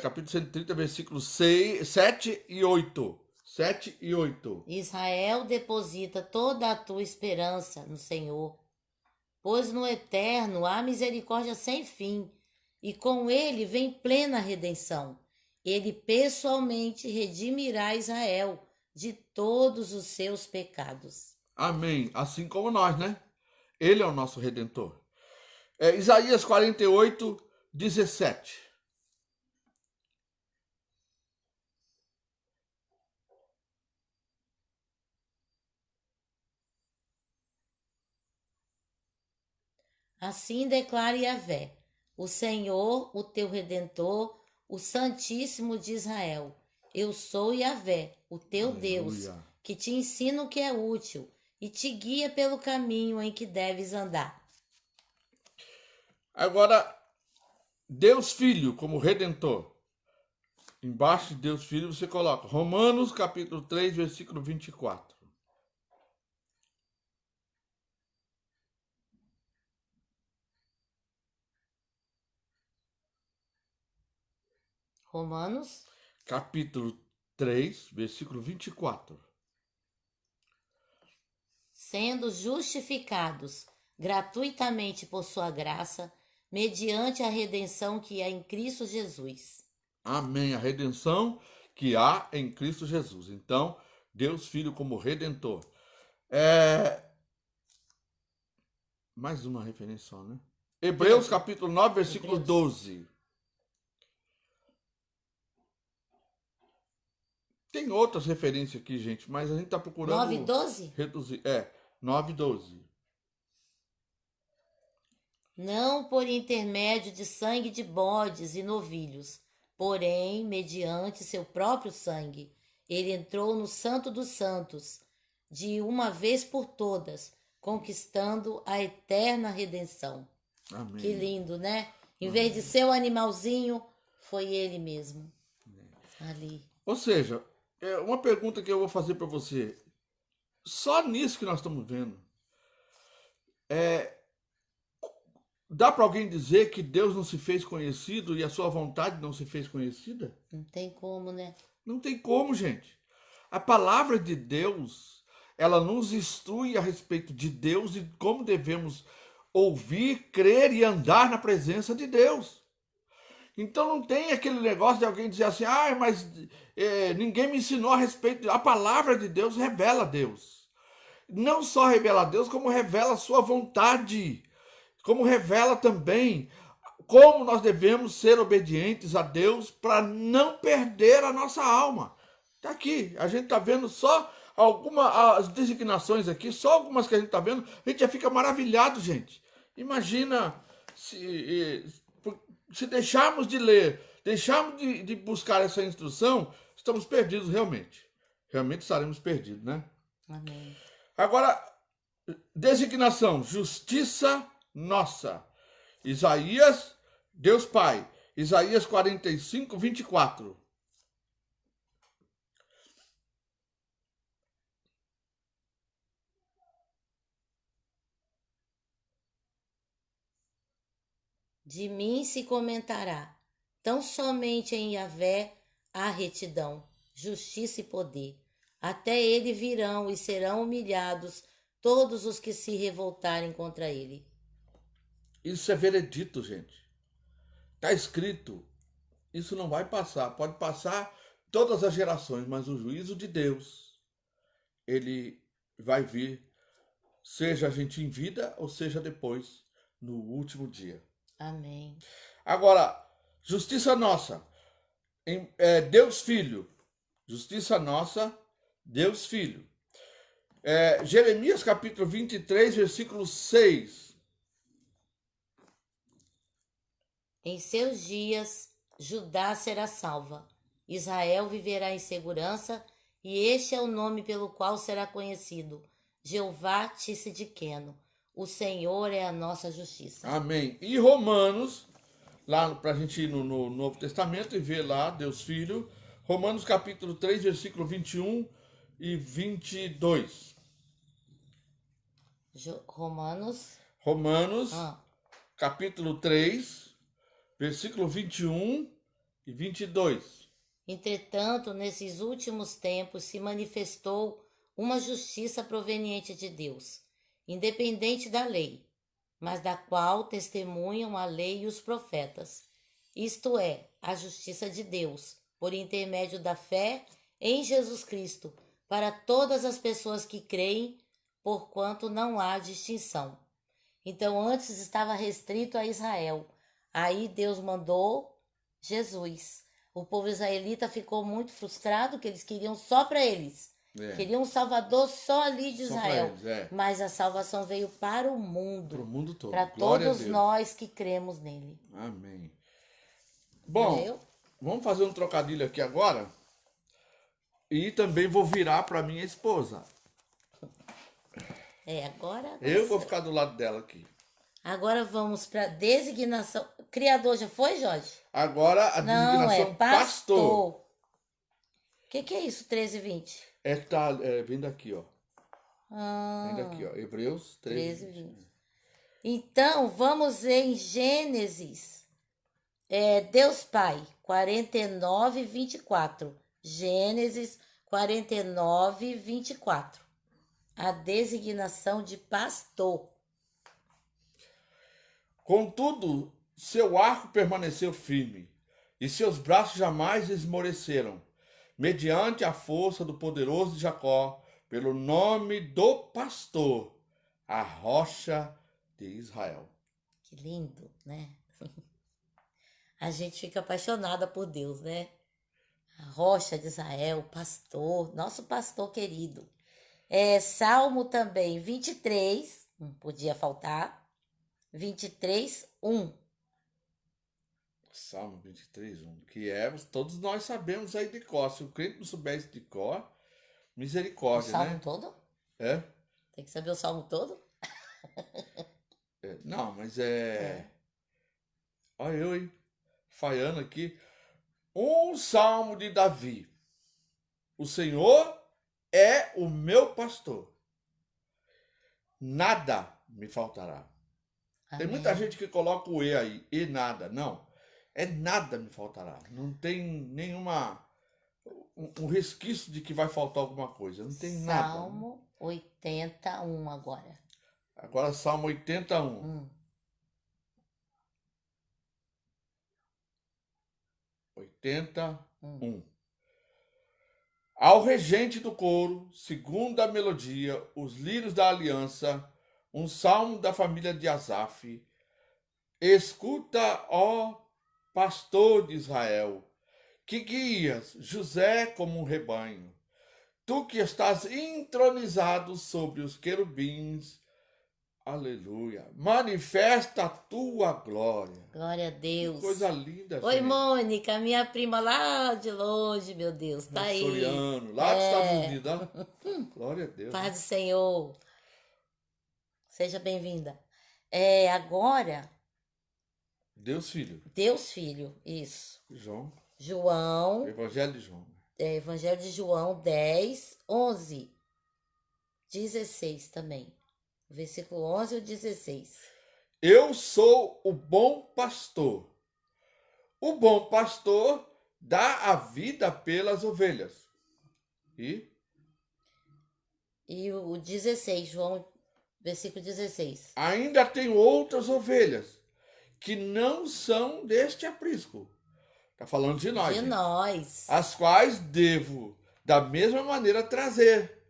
Speaker 1: capítulo 130, versículos 7 e 8. 7 e 8.
Speaker 2: Israel, deposita toda a tua esperança no Senhor, pois no Eterno há misericórdia sem fim, e com ele vem plena redenção. Ele pessoalmente redimirá Israel de todos os seus pecados.
Speaker 1: Amém. Assim como nós, né? Ele é o nosso Redentor. Isaías 48, 17.
Speaker 2: Assim declara Yahvé, o Senhor, o teu Redentor, o Santíssimo de Israel. Eu sou Yahvé, o teu Deus,
Speaker 1: Aleluia.
Speaker 2: que te ensina o que é útil e te guia pelo caminho em que deves andar.
Speaker 1: Agora, Deus Filho como Redentor. Embaixo de Deus Filho você coloca Romanos capítulo 3, versículo 24.
Speaker 2: Romanos,
Speaker 1: Capítulo 3, versículo 24.
Speaker 2: sendo justificados gratuitamente por sua graça, mediante a redenção que há em Cristo Jesus.
Speaker 1: Amém. A redenção que há em Cristo Jesus. Então, Deus Filho como Redentor. Mais uma referência só, né? Hebreus capítulo 9, versículo
Speaker 2: Hebreus.
Speaker 1: 12. Tem outras referências aqui, gente, mas a gente está procurando
Speaker 2: 9 e 12?
Speaker 1: reduzir. 9 e 12.
Speaker 2: Não por intermédio de sangue de bodes e novilhos, porém, mediante seu próprio sangue, ele entrou no Santo dos Santos, de uma vez por todas, conquistando a eterna redenção.
Speaker 1: Amém.
Speaker 2: Que lindo, né? Em vez de ser o animalzinho, foi ele mesmo. Ali.
Speaker 1: Ou seja, uma pergunta que eu vou fazer para você. Só nisso que nós estamos vendo. Dá para alguém dizer que Deus não se fez conhecido e a sua vontade não se fez conhecida?
Speaker 2: Não tem como, né?
Speaker 1: Não tem como, gente. A palavra de Deus, ela nos instrui a respeito de Deus e como devemos ouvir, crer e andar na presença de Deus. Então não tem aquele negócio de alguém dizer assim, mas ninguém me ensinou a respeito. A palavra de Deus revela Deus. Não só revela Deus, como revela a sua vontade. Como revela também como nós devemos ser obedientes a Deus para não perder a nossa alma. Está aqui, a gente está vendo só algumas designações aqui, só algumas que a gente está vendo, a gente já fica maravilhado, gente. Imagina se deixarmos de ler, deixarmos de buscar essa instrução, estamos perdidos realmente. Realmente estaremos perdidos, né?
Speaker 2: Amém.
Speaker 1: Agora, designação, justiça nossa. Isaías, Deus Pai. Isaías 45, 24.
Speaker 2: De mim se comentará, tão somente em Yahvé há retidão, justiça e poder. Até ele virão e serão humilhados todos os que se revoltarem contra ele.
Speaker 1: Isso é veredito, gente. Está escrito. Isso não vai passar. Pode passar todas as gerações, mas o juízo de Deus, ele vai vir, seja a gente em vida ou seja depois, no último dia.
Speaker 2: Amém.
Speaker 1: Agora, justiça nossa, Deus Filho. Justiça nossa, Deus Filho. Jeremias capítulo 23, versículo 6.
Speaker 2: Em seus dias, Judá será salva, Israel viverá em segurança, e este é o nome pelo qual será conhecido: Jeová Tissidqueno. O Senhor é a nossa justiça.
Speaker 1: Amém. E Romanos, lá para a gente ir no Novo Testamento e ver lá, Deus Filho, Romanos capítulo 3, versículo 21 e 22.
Speaker 2: Romanos.
Speaker 1: Romanos, capítulo 3, versículo 21 e 22.
Speaker 2: Entretanto, nesses últimos tempos se manifestou uma justiça proveniente de Deus, independente da lei, mas da qual testemunham a lei e os profetas, isto é, a justiça de Deus, por intermédio da fé em Jesus Cristo, para todas as pessoas que creem, porquanto não há distinção. Então antes estava restrito a Israel, Aí Deus mandou Jesus. O povo israelita ficou muito frustrado, que eles queriam só para eles.
Speaker 1: É.
Speaker 2: Queriam um salvador só ali de
Speaker 1: Só pra
Speaker 2: Israel.
Speaker 1: eles, é.
Speaker 2: Mas a salvação veio para o
Speaker 1: Pro
Speaker 2: mundo.
Speaker 1: mundo todo.
Speaker 2: Para
Speaker 1: Glória a
Speaker 2: todos
Speaker 1: Deus.
Speaker 2: nós que cremos nele.
Speaker 1: Amém. Bom,
Speaker 2: Entendeu?
Speaker 1: vamos fazer um trocadilho aqui agora. E também vou virar para minha esposa.
Speaker 2: Agora
Speaker 1: Eu vou ficar do lado dela aqui.
Speaker 2: Agora vamos para designação. Criador já foi, Jorge?
Speaker 1: Agora a
Speaker 2: Não,
Speaker 1: designação
Speaker 2: pastor.
Speaker 1: pastor.
Speaker 2: O que é isso, 13 e 20?
Speaker 1: É que tá vindo aqui, ó.
Speaker 2: Ah,
Speaker 1: Vindo aqui, ó. Hebreus 13.
Speaker 2: 13 e 20. Então, vamos em Gênesis. Deus Pai, 49 e 24. Gênesis 49 e 24. A designação de pastor.
Speaker 1: Contudo, seu arco permaneceu firme, e seus braços jamais esmoreceram, mediante a força do poderoso Jacó, pelo nome do pastor, a rocha de Israel.
Speaker 2: Que lindo, né? A gente fica apaixonada por Deus, né? A rocha de Israel, o pastor, nosso pastor querido. Salmo também, 23, não podia faltar. 23, 1.
Speaker 1: Salmo 23, 1, que todos nós sabemos aí de cor. Se o crente não soubesse de cor,
Speaker 2: O
Speaker 1: misericórdia,
Speaker 2: salmo
Speaker 1: né?
Speaker 2: todo?
Speaker 1: É?
Speaker 2: Tem que saber o salmo todo?
Speaker 1: Não, mas olha eu, hein? Falhando aqui. Um salmo de Davi. O Senhor é o meu pastor. Nada me faltará. Tem muita
Speaker 2: Amém.
Speaker 1: gente que coloca o E aí, e nada. Não, é nada me faltará. Não tem nenhuma um resquício de que vai faltar alguma coisa. Não tem nada.
Speaker 2: Salmo 81 agora.
Speaker 1: Agora Salmo 81. 81. Ao regente do coro, segundo a melodia, os lírios da aliança, um salmo da família de Asaf. Escuta, ó pastor de Israel, que guias José como um rebanho. Tu que estás entronizado sobre os querubins, aleluia, manifesta a tua glória.
Speaker 2: Glória a Deus.
Speaker 1: Que coisa linda,
Speaker 2: Oi,
Speaker 1: gente.
Speaker 2: Mônica, minha prima lá de longe, meu Deus, tá aí.
Speaker 1: Soriano, lá dos Estados Unidos, ó. Glória a Deus.
Speaker 2: Paz do Senhor. Seja bem-vinda. Agora,
Speaker 1: Deus Filho.
Speaker 2: Deus Filho, isso.
Speaker 1: João. Evangelho de João.
Speaker 2: Evangelho de João 10, 11. 16 também. Versículo 11 ou 16.
Speaker 1: Eu sou o bom pastor. O bom pastor dá a vida pelas ovelhas. E
Speaker 2: o 16, João, versículo 16.
Speaker 1: Ainda tem outras ovelhas que não são deste aprisco. Está falando de nós.
Speaker 2: De
Speaker 1: gente.
Speaker 2: Nós.
Speaker 1: As quais devo, da mesma maneira, trazer.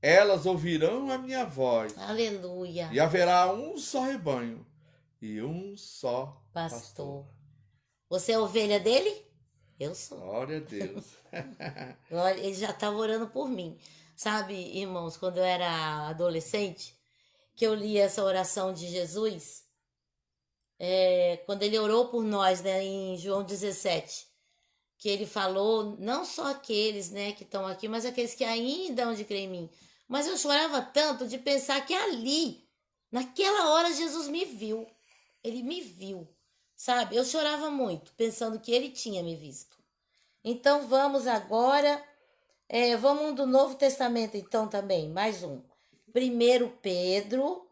Speaker 1: Elas ouvirão a minha voz.
Speaker 2: Aleluia.
Speaker 1: E haverá um só rebanho e um só pastor.
Speaker 2: Você é ovelha dele? Eu sou.
Speaker 1: Glória a Deus.
Speaker 2: Ele já estava orando por mim. Sabe, irmãos, quando eu era adolescente, que eu li essa oração de Jesus, quando ele orou por nós, né, em João 17, que ele falou, não só aqueles, né, que estão aqui, mas aqueles que ainda hão de crer em mim. Mas eu chorava tanto de pensar que ali, naquela hora, Jesus me viu. Ele me viu, sabe? Eu chorava muito, pensando que ele tinha me visto. Então, vamos agora, vamos do Novo Testamento, então, também, mais um. 1 Pedro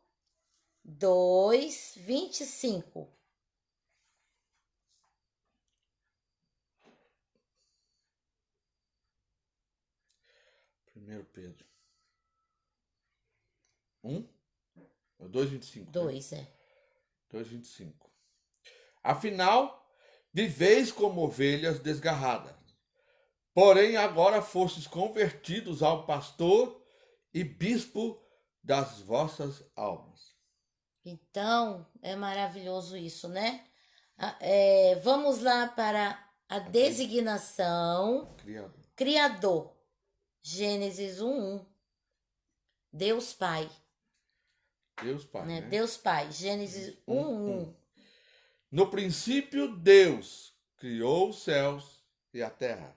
Speaker 2: 2, 25.
Speaker 1: Primeiro Pedro. 1? 2,25.
Speaker 2: 2,
Speaker 1: né? 2,25. Afinal, viveis como ovelhas desgarradas. Porém, agora fostes convertidos ao pastor e bispo das vossas almas.
Speaker 2: Então, é maravilhoso isso, né? Vamos lá para a designação.
Speaker 1: Criador.
Speaker 2: Criador. Gênesis 1:1. Deus Pai.
Speaker 1: Deus Pai,
Speaker 2: Né?
Speaker 1: né?
Speaker 2: Deus Pai. Gênesis 1:1.
Speaker 1: No princípio, Deus criou os céus e a terra.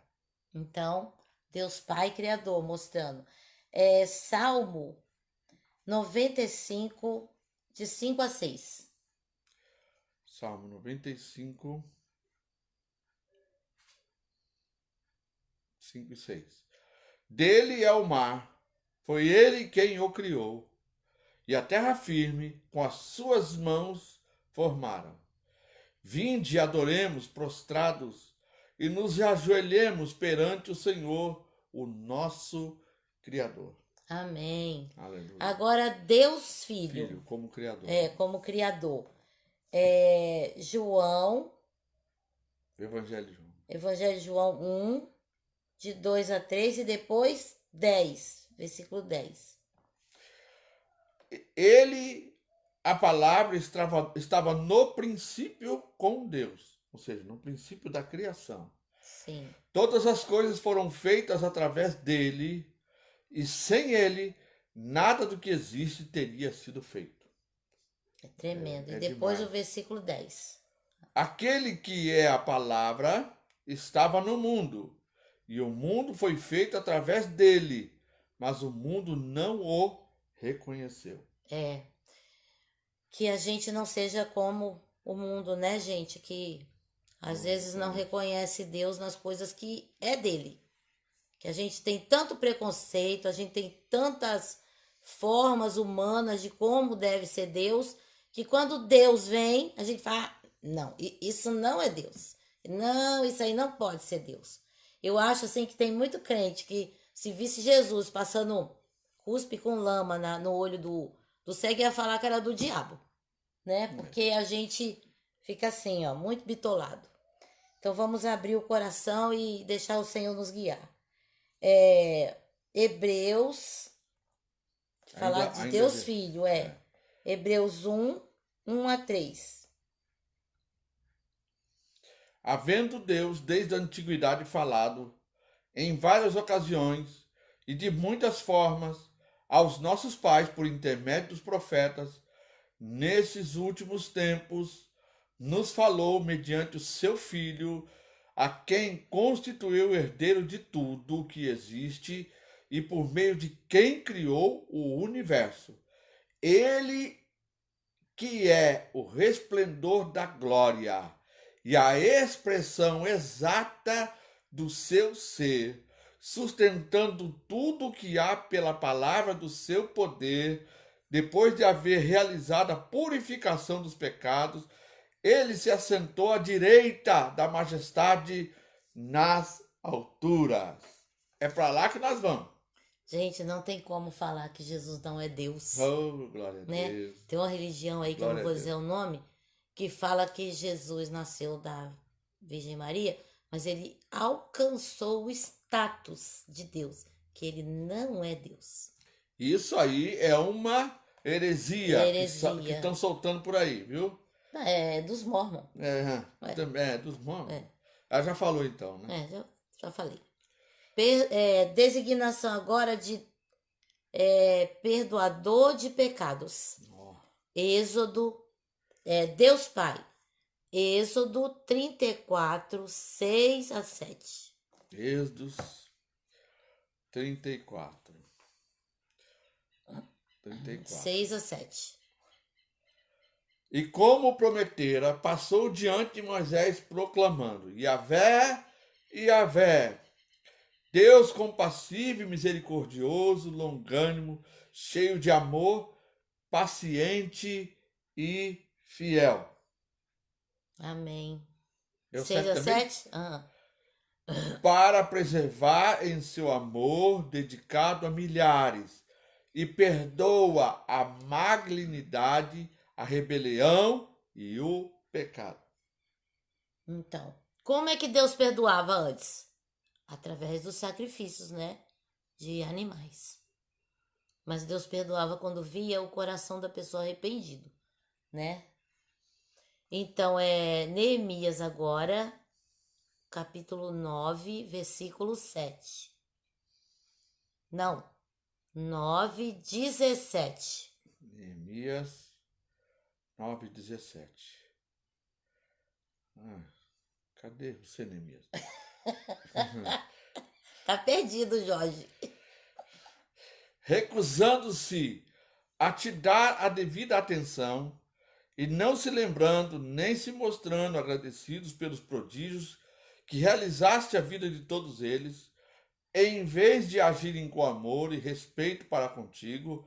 Speaker 2: Então, Deus Pai Criador, mostrando. Salmo 95, de 5 a 6.
Speaker 1: Salmo 95, 5 e 6. Dele é o mar, foi ele quem o criou, e a terra firme com as suas mãos formaram. Vinde e adoremos prostrados, e nos ajoelhemos perante o Senhor, o nosso Criador.
Speaker 2: Amém.
Speaker 1: Aleluia.
Speaker 2: Agora, Deus Filho.
Speaker 1: Filho, como Criador.
Speaker 2: Como Criador. João,
Speaker 1: Evangelho de João.
Speaker 2: Evangelho de João 1, de 2 a 3 e depois 10, versículo 10.
Speaker 1: Ele, a palavra estava no princípio com Deus, ou seja, no princípio da criação.
Speaker 2: Sim.
Speaker 1: Todas as coisas foram feitas através dele, e sem ele, nada do que existe teria sido feito.
Speaker 2: É tremendo.
Speaker 1: É
Speaker 2: E depois
Speaker 1: demais.
Speaker 2: o versículo 10.
Speaker 1: Aquele que é a palavra estava no mundo, e o mundo foi feito através dele, mas o mundo não o reconheceu.
Speaker 2: Que a gente não seja como o mundo, né, gente? Que às vezes não reconhece Deus nas coisas que é dele. Que a gente tem tanto preconceito, a gente tem tantas formas humanas de como deve ser Deus, que quando Deus vem, a gente fala, não, isso não é Deus. Não, isso aí não pode ser Deus. Eu acho assim que tem muito crente que se visse Jesus passando cuspe com lama no olho do cego, ia falar que era do diabo, né? Porque a gente fica assim, ó, muito bitolado. Então vamos abrir o coração e deixar o Senhor nos guiar. Hebreus, falar de Deus Filho, Hebreus 1 a 3.
Speaker 1: Havendo Deus desde a antiguidade falado, em várias ocasiões e de muitas formas, aos nossos pais por intermédio dos profetas, nesses últimos tempos, nos falou mediante o seu Filho, a quem constituiu o herdeiro de tudo o que existe e por meio de quem criou o universo. Ele que é o resplendor da glória e a expressão exata do seu ser, sustentando tudo o que há pela palavra do seu poder, depois de haver realizado a purificação dos pecados, ele se assentou à direita da majestade nas alturas. É para lá que nós vamos.
Speaker 2: Gente, não tem como falar que Jesus não é Deus.
Speaker 1: Oh, glória a
Speaker 2: né?
Speaker 1: Deus.
Speaker 2: Tem uma religião aí que
Speaker 1: Glória
Speaker 2: eu não vou dizer o nome, que fala que Jesus nasceu da Virgem Maria, mas ele alcançou o status de Deus, que ele não é Deus.
Speaker 1: Isso aí é uma heresia, que estão soltando por aí, viu?
Speaker 2: É dos Mormons.
Speaker 1: Dos Mormons. Ela já falou então, né?
Speaker 2: Já falei. Designação agora de perdoador de pecados. Êxodo, Deus Pai. Êxodo 34, 6 a 7.
Speaker 1: Êxodo 34.
Speaker 2: 6 a 7.
Speaker 1: E como prometera, passou diante de Moisés proclamando: Yahvé, Yahvé, Deus compassivo e misericordioso, longânimo, cheio de amor, paciente e fiel.
Speaker 2: Amém.
Speaker 1: 6 a 7? Para preservar em seu amor dedicado a milhares, e perdoa a malignidade, a rebelião e o pecado.
Speaker 2: Então, como é que Deus perdoava antes? Através dos sacrifícios, né? De animais. Mas Deus perdoava quando via o coração da pessoa arrependido, né? Então é Neemias agora, capítulo 9, versículo 7. Não, 9, 17.
Speaker 1: Neemias 9:17. Ah, cadê você, Neemias?
Speaker 2: Tá perdido, Jorge.
Speaker 1: Recusando-se a te dar a devida atenção e não se lembrando nem se mostrando agradecidos pelos prodígios que realizaste a vida de todos eles, em vez de agirem com amor e respeito para contigo,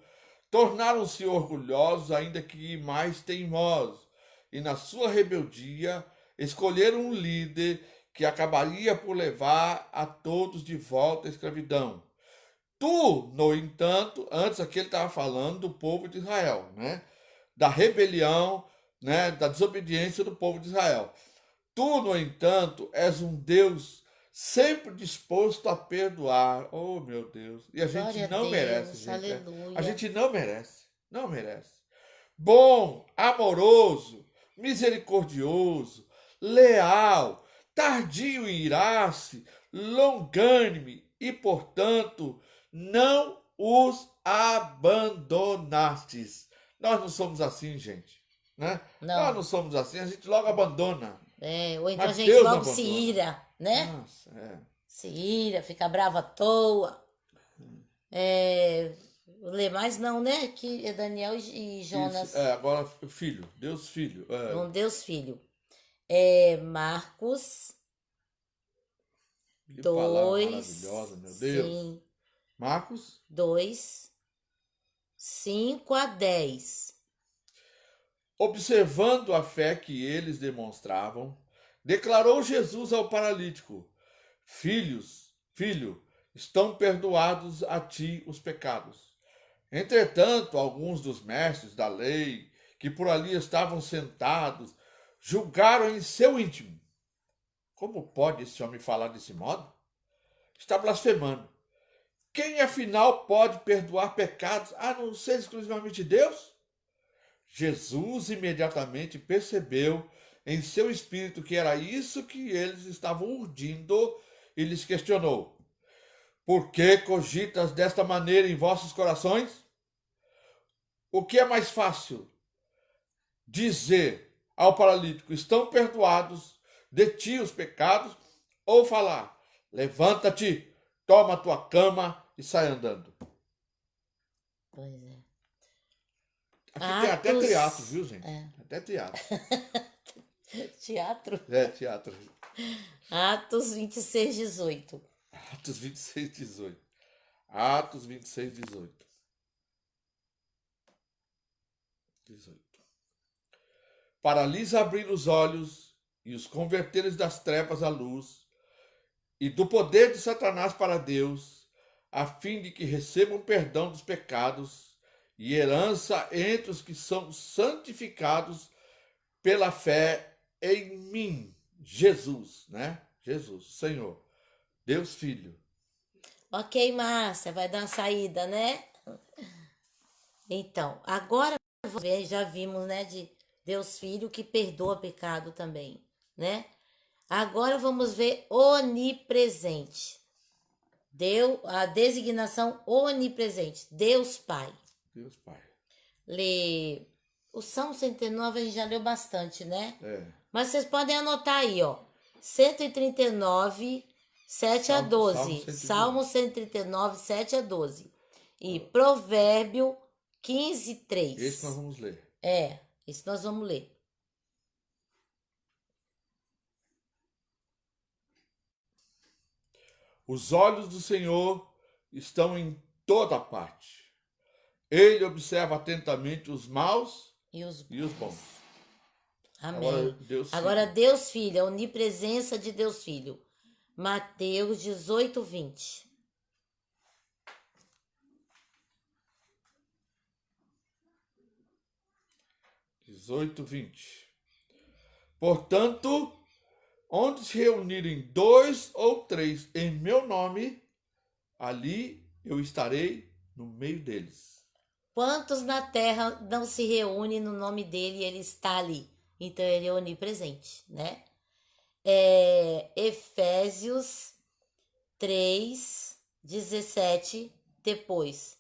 Speaker 1: tornaram-se orgulhosos, ainda que mais teimosos, e na sua rebeldia escolheram um líder que acabaria por levar a todos de volta à escravidão. Tu, no entanto, antes aqui ele estava falando do povo de Israel, né? Da rebelião, né? Da desobediência do povo de Israel. Tu, no entanto, és um Deus sempre disposto a perdoar. Oh, meu Deus. E a gente
Speaker 2: Glória a
Speaker 1: não merece,
Speaker 2: Deus,
Speaker 1: gente. Né? A
Speaker 2: aleluia.
Speaker 1: gente não merece. Não merece. Bom, amoroso, misericordioso, leal, tardio em irar-se, longânime e, portanto, não os abandonastes. Nós não somos assim, gente, né? Nós
Speaker 2: Não,
Speaker 1: não somos assim, a gente logo abandona.
Speaker 2: ou então a
Speaker 1: Mas
Speaker 2: gente
Speaker 1: Deus não
Speaker 2: logo se
Speaker 1: abandona.
Speaker 2: ira, né?
Speaker 1: Nossa, é.
Speaker 2: Se ira, fica brava à toa. Vou ler mais não, né? Que é Daniel e
Speaker 1: Isso,
Speaker 2: Jonas,
Speaker 1: agora, filho, Deus filho.
Speaker 2: um Deus Filho. Marcos
Speaker 1: Que palavra
Speaker 2: 2,
Speaker 1: maravilhosa, meu Deus.
Speaker 2: sim,
Speaker 1: Marcos
Speaker 2: 2, 5 a 10.
Speaker 1: observando a fé que eles demonstravam, declarou Jesus ao paralítico: filho, estão perdoados a ti os pecados. Entretanto, alguns dos mestres da lei, que por ali estavam sentados, julgaram em seu íntimo: como pode esse homem falar desse modo? Está blasfemando. Quem afinal pode perdoar pecados a não ser exclusivamente Deus? Jesus imediatamente percebeu em seu espírito que era isso que eles estavam urdindo e lhes questionou: por que cogitas desta maneira em vossos corações? O que é mais fácil? Dizer ao paralítico: estão perdoados de ti os pecados, ou falar: levanta-te, toma a tua cama e sai andando?
Speaker 2: Pois é.
Speaker 1: Aqui tem até teatro,
Speaker 2: Atos.
Speaker 1: viu, gente? Até teatro.
Speaker 2: Teatro.
Speaker 1: É, teatro.
Speaker 2: Atos 26, 18.
Speaker 1: Atos 26:18. Atos 26:18. 18. Para lhes abrir os olhos e os converteres das trevas à luz e do poder de Satanás para Deus, a fim de que recebam perdão dos pecados e herança entre os que são santificados pela fé em mim, Jesus, né? Jesus, Senhor, Deus Filho.
Speaker 2: Ok, Márcia, vai dar uma saída, né? Então, agora vamos ver, já vimos, né, de Deus Filho que perdoa pecado também, né? Agora vamos ver onipresente. Deu a designação onipresente, Deus Pai.
Speaker 1: Deus Pai.
Speaker 2: Lê o Salmo 139, a gente já leu bastante, né?
Speaker 1: É.
Speaker 2: Mas vocês podem anotar aí, ó. 139, 7 a 12. Salmo 139, 7 a 12. E Provérbio 15, 3.
Speaker 1: Esse nós vamos ler.
Speaker 2: Isso nós vamos ler.
Speaker 1: Os olhos do Senhor estão em toda parte. Ele observa atentamente os maus
Speaker 2: E os
Speaker 1: bons.
Speaker 2: Amém.
Speaker 1: Deus
Speaker 2: Agora,
Speaker 1: Filho.
Speaker 2: Deus Filho, a onipresença de Deus Filho. Mateus 18, 20.
Speaker 1: (18, 20). Portanto, onde se reunirem 2 ou 3 em meu nome, ali eu estarei no meio deles.
Speaker 2: Quantos na terra não se reúnem no nome dele e ele está ali? Então ele é onipresente, né? Efésios 3:17, depois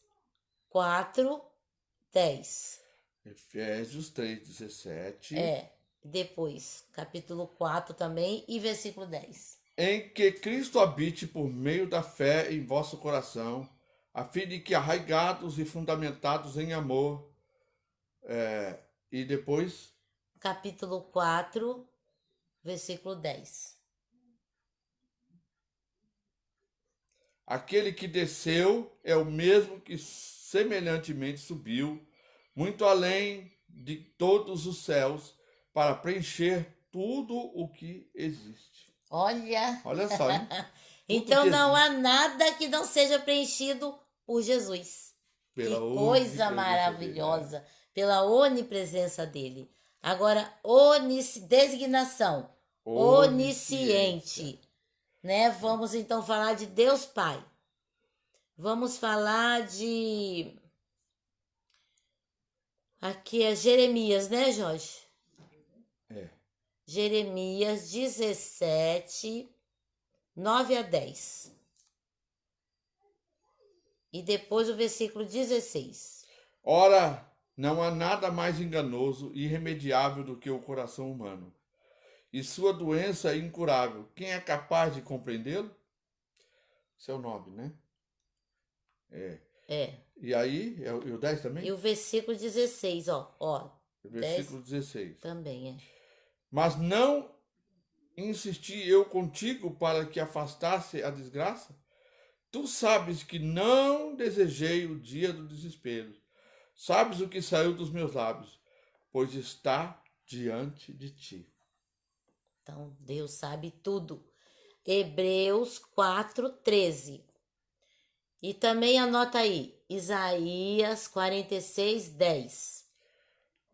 Speaker 2: 4:10.
Speaker 1: Efésios 3:17.
Speaker 2: Depois capítulo 4 também e versículo 10.
Speaker 1: Em que Cristo habite por meio da fé em vosso coração, a fim de que, arraigados e fundamentados em amor, e depois,
Speaker 2: Capítulo 4, versículo 10.
Speaker 1: aquele que desceu é o mesmo que semelhantemente subiu, muito além de todos os céus, para preencher tudo o que existe.
Speaker 2: Olha,
Speaker 1: Olha só, hein?
Speaker 2: então
Speaker 1: que
Speaker 2: não
Speaker 1: existe
Speaker 2: há nada que não seja preenchido por Jesus.
Speaker 1: pela
Speaker 2: Que coisa
Speaker 1: onipresença
Speaker 2: maravilhosa, pela onipresença dele. Agora, designação,
Speaker 1: Onisciência.
Speaker 2: onisciente, né? Vamos então falar de Deus Pai. Vamos falar de... Aqui é Jeremias, né, Jorge?
Speaker 1: É.
Speaker 2: Jeremias 17, 9-10. E depois o versículo 16.
Speaker 1: Ora, não há nada mais enganoso e irremediável do que o coração humano. E sua doença é incurável. Quem é capaz de compreendê-lo? Esse é o 9, né?
Speaker 2: É.
Speaker 1: E aí, e o 10 também?
Speaker 2: E o versículo 16, ó.
Speaker 1: Versículo 16.
Speaker 2: Também
Speaker 1: Mas não insisti eu contigo para que afastasse a desgraça? Tu sabes que não desejei o dia do desespero. Sabes o que saiu dos meus lábios, pois está diante de ti.
Speaker 2: Então, Deus sabe tudo. Hebreus 4:13. E também anota aí, Isaías 46:10.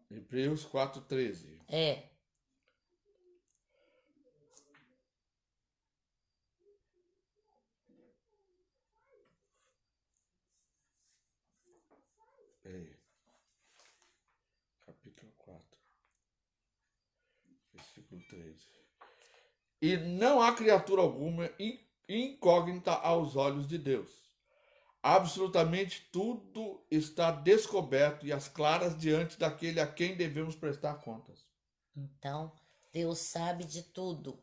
Speaker 1: Hebreus 4:13. Capítulo 4, versículo 13. E não há criatura alguma incógnita aos olhos de Deus. Absolutamente tudo está descoberto e às claras diante daquele a quem devemos prestar contas.
Speaker 2: Então, Deus sabe de tudo.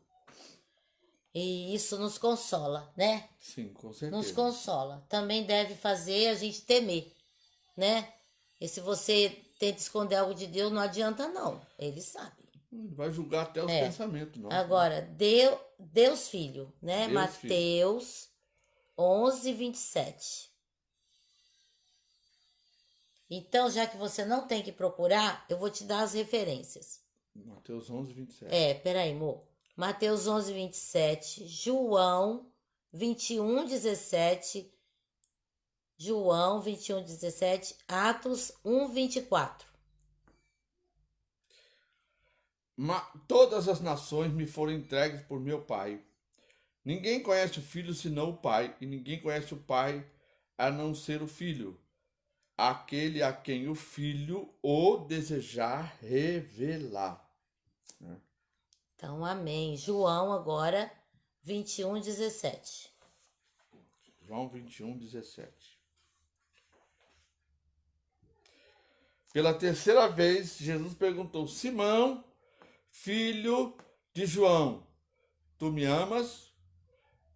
Speaker 2: E isso nos consola, né?
Speaker 1: Sim, com certeza.
Speaker 2: Nos consola. Também deve fazer a gente temer, né? E se você tenta esconder algo de Deus, não adianta não. Ele sabe.
Speaker 1: Vai julgar até os pensamentos. Não.
Speaker 2: Agora, Deus Filho, né?
Speaker 1: Deus
Speaker 2: Mateus 11:27. Então, já que você não tem que procurar, eu vou te dar as referências.
Speaker 1: Mateus 11:27.
Speaker 2: Peraí, amor. Mateus 11:27, João 21:17, João 21:17, Atos 1:24.
Speaker 1: Todas as nações me foram entregues por meu Pai. Ninguém conhece o Filho senão o Pai, e ninguém conhece o Pai a não ser o Filho, aquele a quem o Filho o desejar revelar.
Speaker 2: Então, amém. João agora 21:17.
Speaker 1: João 21:17. Pela terceira vez, Jesus perguntou: Simão, filho de João, tu me amas?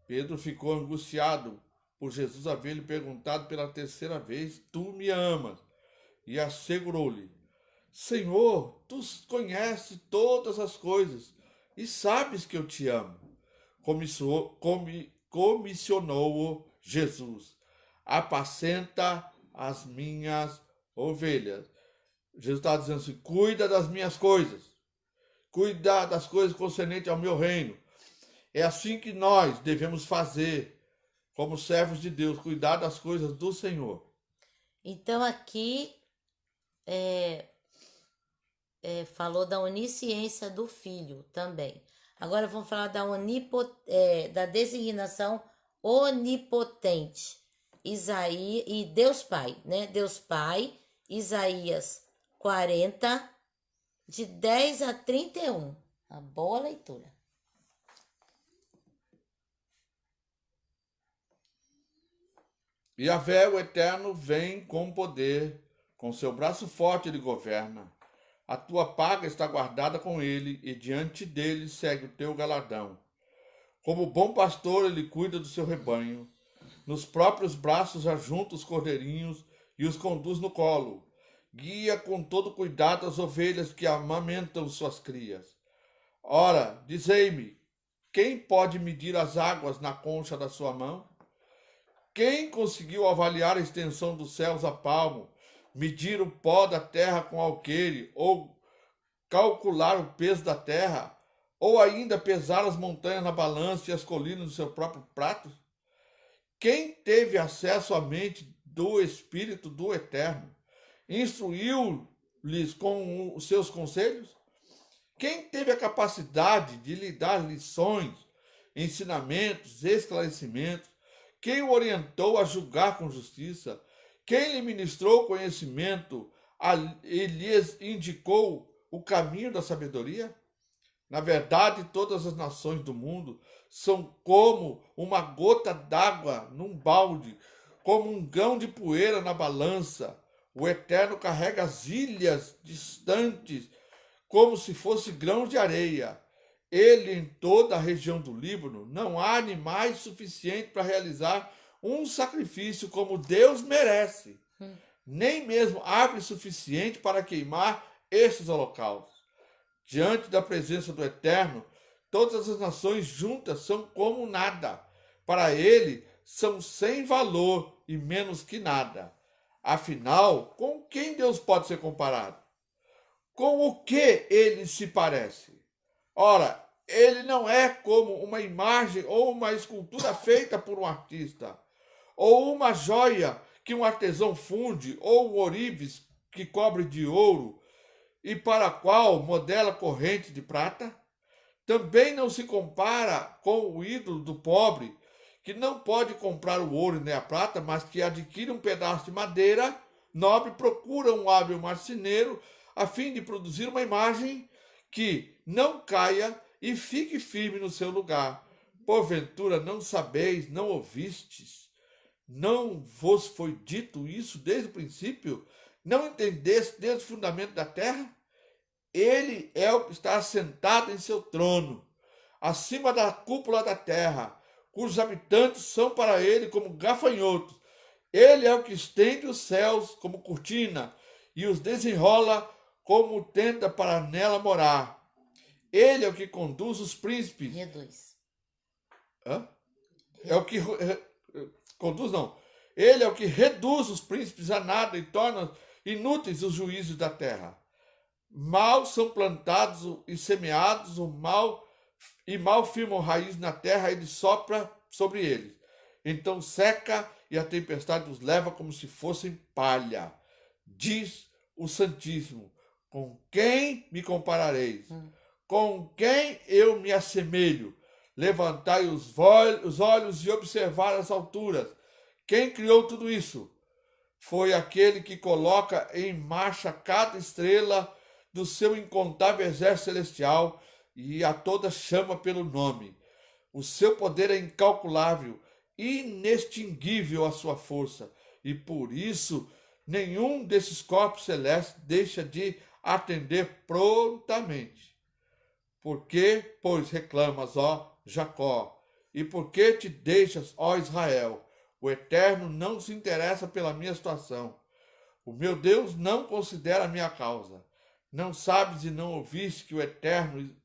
Speaker 1: Pedro ficou angustiado por Jesus haver lhe perguntado pela terceira vez: Tu me amas? E assegurou-lhe: Senhor, tu conheces todas as coisas e sabes que eu te amo. Comissionou-o Jesus: Apacenta as minhas ovelhas. Jesus está dizendo assim: cuida das minhas coisas, cuida das coisas concernentes ao meu reino. É assim que nós devemos fazer, como servos de Deus, cuidar das coisas do Senhor.
Speaker 2: Então aqui falou da onisciência do Filho também. Agora vamos falar da designação onipotente. Isaías e Deus Pai, né? Deus Pai, Isaías 40, de 10 a 31. Uma boa leitura.
Speaker 1: Yahvé, o Eterno, vem com poder, com seu braço forte ele governa. A tua paga está guardada com ele, e diante dele segue o teu galardão. Como bom pastor, ele cuida do seu rebanho. Nos próprios braços ajunta os cordeirinhos e os conduz no colo. Guia com todo cuidado as ovelhas que amamentam suas crias. Ora, dizei-me, quem pode medir as águas na concha da sua mão? Quem conseguiu avaliar a extensão dos céus a palmo, medir o pó da terra com alqueire, ou calcular o peso da terra, ou ainda pesar as montanhas na balança e as colinas no seu próprio prato? Quem teve acesso à mente do Espírito do Eterno? Instruiu-lhes com os seus conselhos? Quem teve a capacidade de lhe dar lições, ensinamentos, esclarecimentos? Quem o orientou a julgar com justiça? Quem lhe ministrou conhecimento e lhes indicou o caminho da sabedoria? Na verdade, todas as nações do mundo são como uma gota d'água num balde, como um grão de poeira na balança. O Eterno carrega as ilhas distantes como se fosse grãos de areia. Ele, em toda a região do Líbano, não há animais suficientes para realizar um sacrifício como Deus merece, nem mesmo árvore suficiente para queimar estes holocaustos. Diante da presença do Eterno, todas as nações juntas são como nada. Para ele, são sem valor e menos que nada. Afinal, com quem Deus pode ser comparado? Com o que ele se parece? Ora, ele não é como uma imagem ou uma escultura feita por um artista, ou uma joia que um artesão funde, ou um ourives que cobre de ouro, e para a qual modela corrente de prata. Também não se compara com o ídolo do pobre, que não pode comprar o ouro nem a prata, mas que adquire um pedaço de madeira nobre, procura um hábil marceneiro, a fim de produzir uma imagem que não caia e fique firme no seu lugar. Porventura não sabeis, não ouvistes? Não vos foi dito isso desde o princípio? Não entendeste desde o fundamento da terra? Ele é o que está assentado em seu trono, acima da cúpula da terra, cujos habitantes são para ele como gafanhotos. Ele é o que estende os céus como cortina e os desenrola como tenda para nela morar. Ele é o que conduz os príncipes.
Speaker 2: Reduz.
Speaker 1: Hã? É o que conduz, não. Ele é o que reduz os príncipes a nada e torna inúteis os juízos da terra. Mal são plantados e semeados, mal firmam raiz na terra, ele sopra sobre eles. Então seca e a tempestade os leva como se fossem palha. Diz o Santíssimo: com quem me comparareis? Com quem eu me assemelho? Levantai os olhos e observar as alturas. Quem criou tudo isso? Foi aquele que coloca em marcha cada estrela do seu incontável exército celestial e a todas chama pelo nome. O seu poder é incalculável, inextinguível a sua força, e por isso nenhum desses corpos celestes deixa de atender prontamente. Por que, pois, reclamas, ó Jacó? E por que te deixas, ó Israel? O Eterno não se interessa pela minha situação. O meu Deus não considera a minha causa. Não sabes e não ouviste que o Eterno,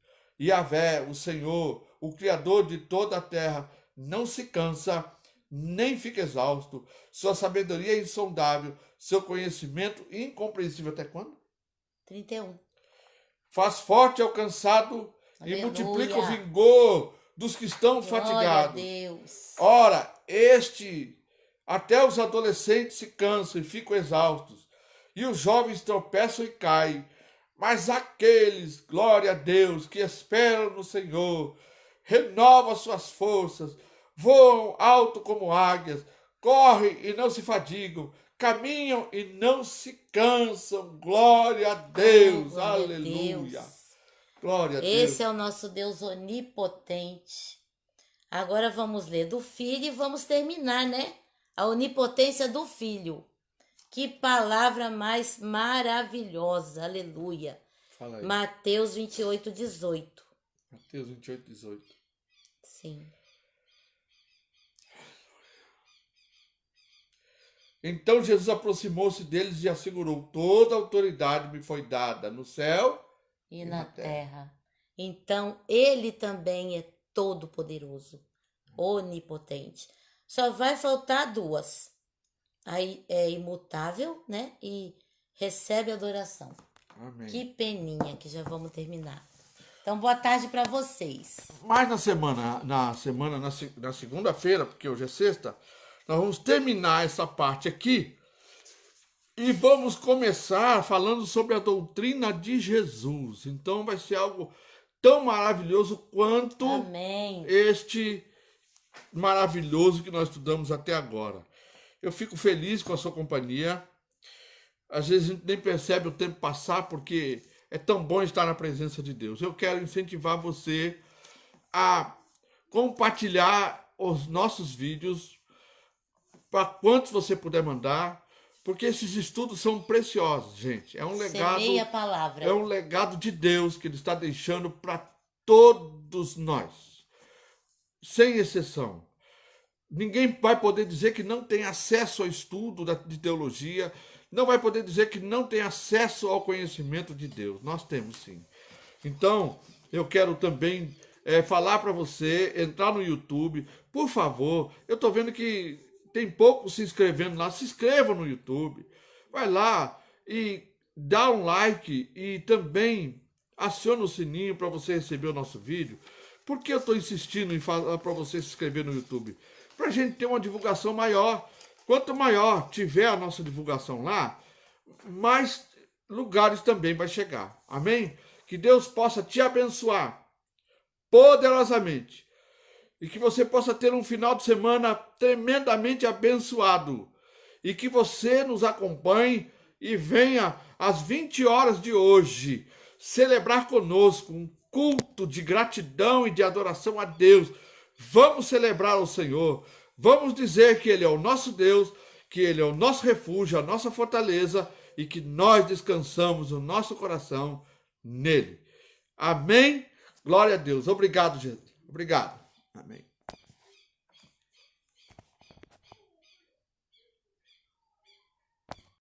Speaker 1: Yahvé, o Senhor, o Criador de toda a terra, não se cansa, nem fica exausto. Sua sabedoria é insondável, seu conhecimento incompreensível. Até quando?
Speaker 2: 31.
Speaker 1: Faz forte ao cansado e
Speaker 2: Aleluia.
Speaker 1: multiplica o vigor dos que estão
Speaker 2: Glória
Speaker 1: fatigados.
Speaker 2: a Deus.
Speaker 1: Ora, até os adolescentes se cansam e ficam exaustos, e os jovens tropeçam e caem. Mas aqueles, glória a Deus, que esperam no Senhor, renovam suas forças, voam alto como águias, correm e não se fadigam, caminham e não se cansam. Glória a Deus,
Speaker 2: Glória a
Speaker 1: aleluia.
Speaker 2: Deus.
Speaker 1: Glória a Deus.
Speaker 2: Esse é o nosso Deus onipotente. Agora vamos ler do Filho e vamos terminar, né? A onipotência do Filho. Que palavra mais maravilhosa, aleluia.
Speaker 1: Fala aí.
Speaker 2: Mateus 28, 18.
Speaker 1: Mateus 28, 18.
Speaker 2: Sim.
Speaker 1: Então Jesus aproximou-se deles e assegurou: toda a autoridade me foi dada no céu
Speaker 2: E na terra. Então ele também é todo-poderoso, onipotente. Só vai faltar duas. Aí é imutável, né? E recebe adoração.
Speaker 1: Amém.
Speaker 2: Que peninha que já vamos terminar. Então, boa tarde para vocês.
Speaker 1: Mas na segunda-feira, porque hoje é sexta, nós vamos terminar essa parte aqui e vamos começar falando sobre a doutrina de Jesus. Então vai ser algo tão maravilhoso quanto
Speaker 2: Amém.
Speaker 1: este maravilhoso que nós estudamos até agora. Eu fico feliz com a sua companhia. Às vezes a gente nem percebe o tempo passar porque é tão bom estar na presença de Deus. Eu quero incentivar você a compartilhar os nossos vídeos para quantos você puder mandar, porque esses estudos são preciosos, gente. É um legado,
Speaker 2: Semeia a palavra.
Speaker 1: é um legado de Deus que Ele está deixando para todos nós, sem exceção. Ninguém vai poder dizer que não tem acesso ao estudo de teologia, não vai poder dizer que não tem acesso ao conhecimento de Deus. Nós temos sim. Então, eu quero também falar para você entrar no YouTube. Por favor, eu estou vendo que tem poucos se inscrevendo lá. Se inscreva no YouTube. Vai lá e dá um like e também aciona o sininho para você receber o nosso vídeo. Por que eu estou insistindo em falar para você se inscrever no YouTube? Para a gente ter uma divulgação maior. Quanto maior tiver a nossa divulgação lá, mais lugares também vai chegar. Amém? Que Deus possa te abençoar poderosamente. E que você possa ter um final de semana tremendamente abençoado. E que você nos acompanhe e venha às 20 horas de hoje celebrar conosco um culto de gratidão e de adoração a Deus. Vamos celebrar o Senhor. Vamos dizer que Ele é o nosso Deus, que Ele é o nosso refúgio, a nossa fortaleza e que nós descansamos o nosso coração nele. Amém? Glória a Deus. Obrigado, gente. Obrigado. Amém.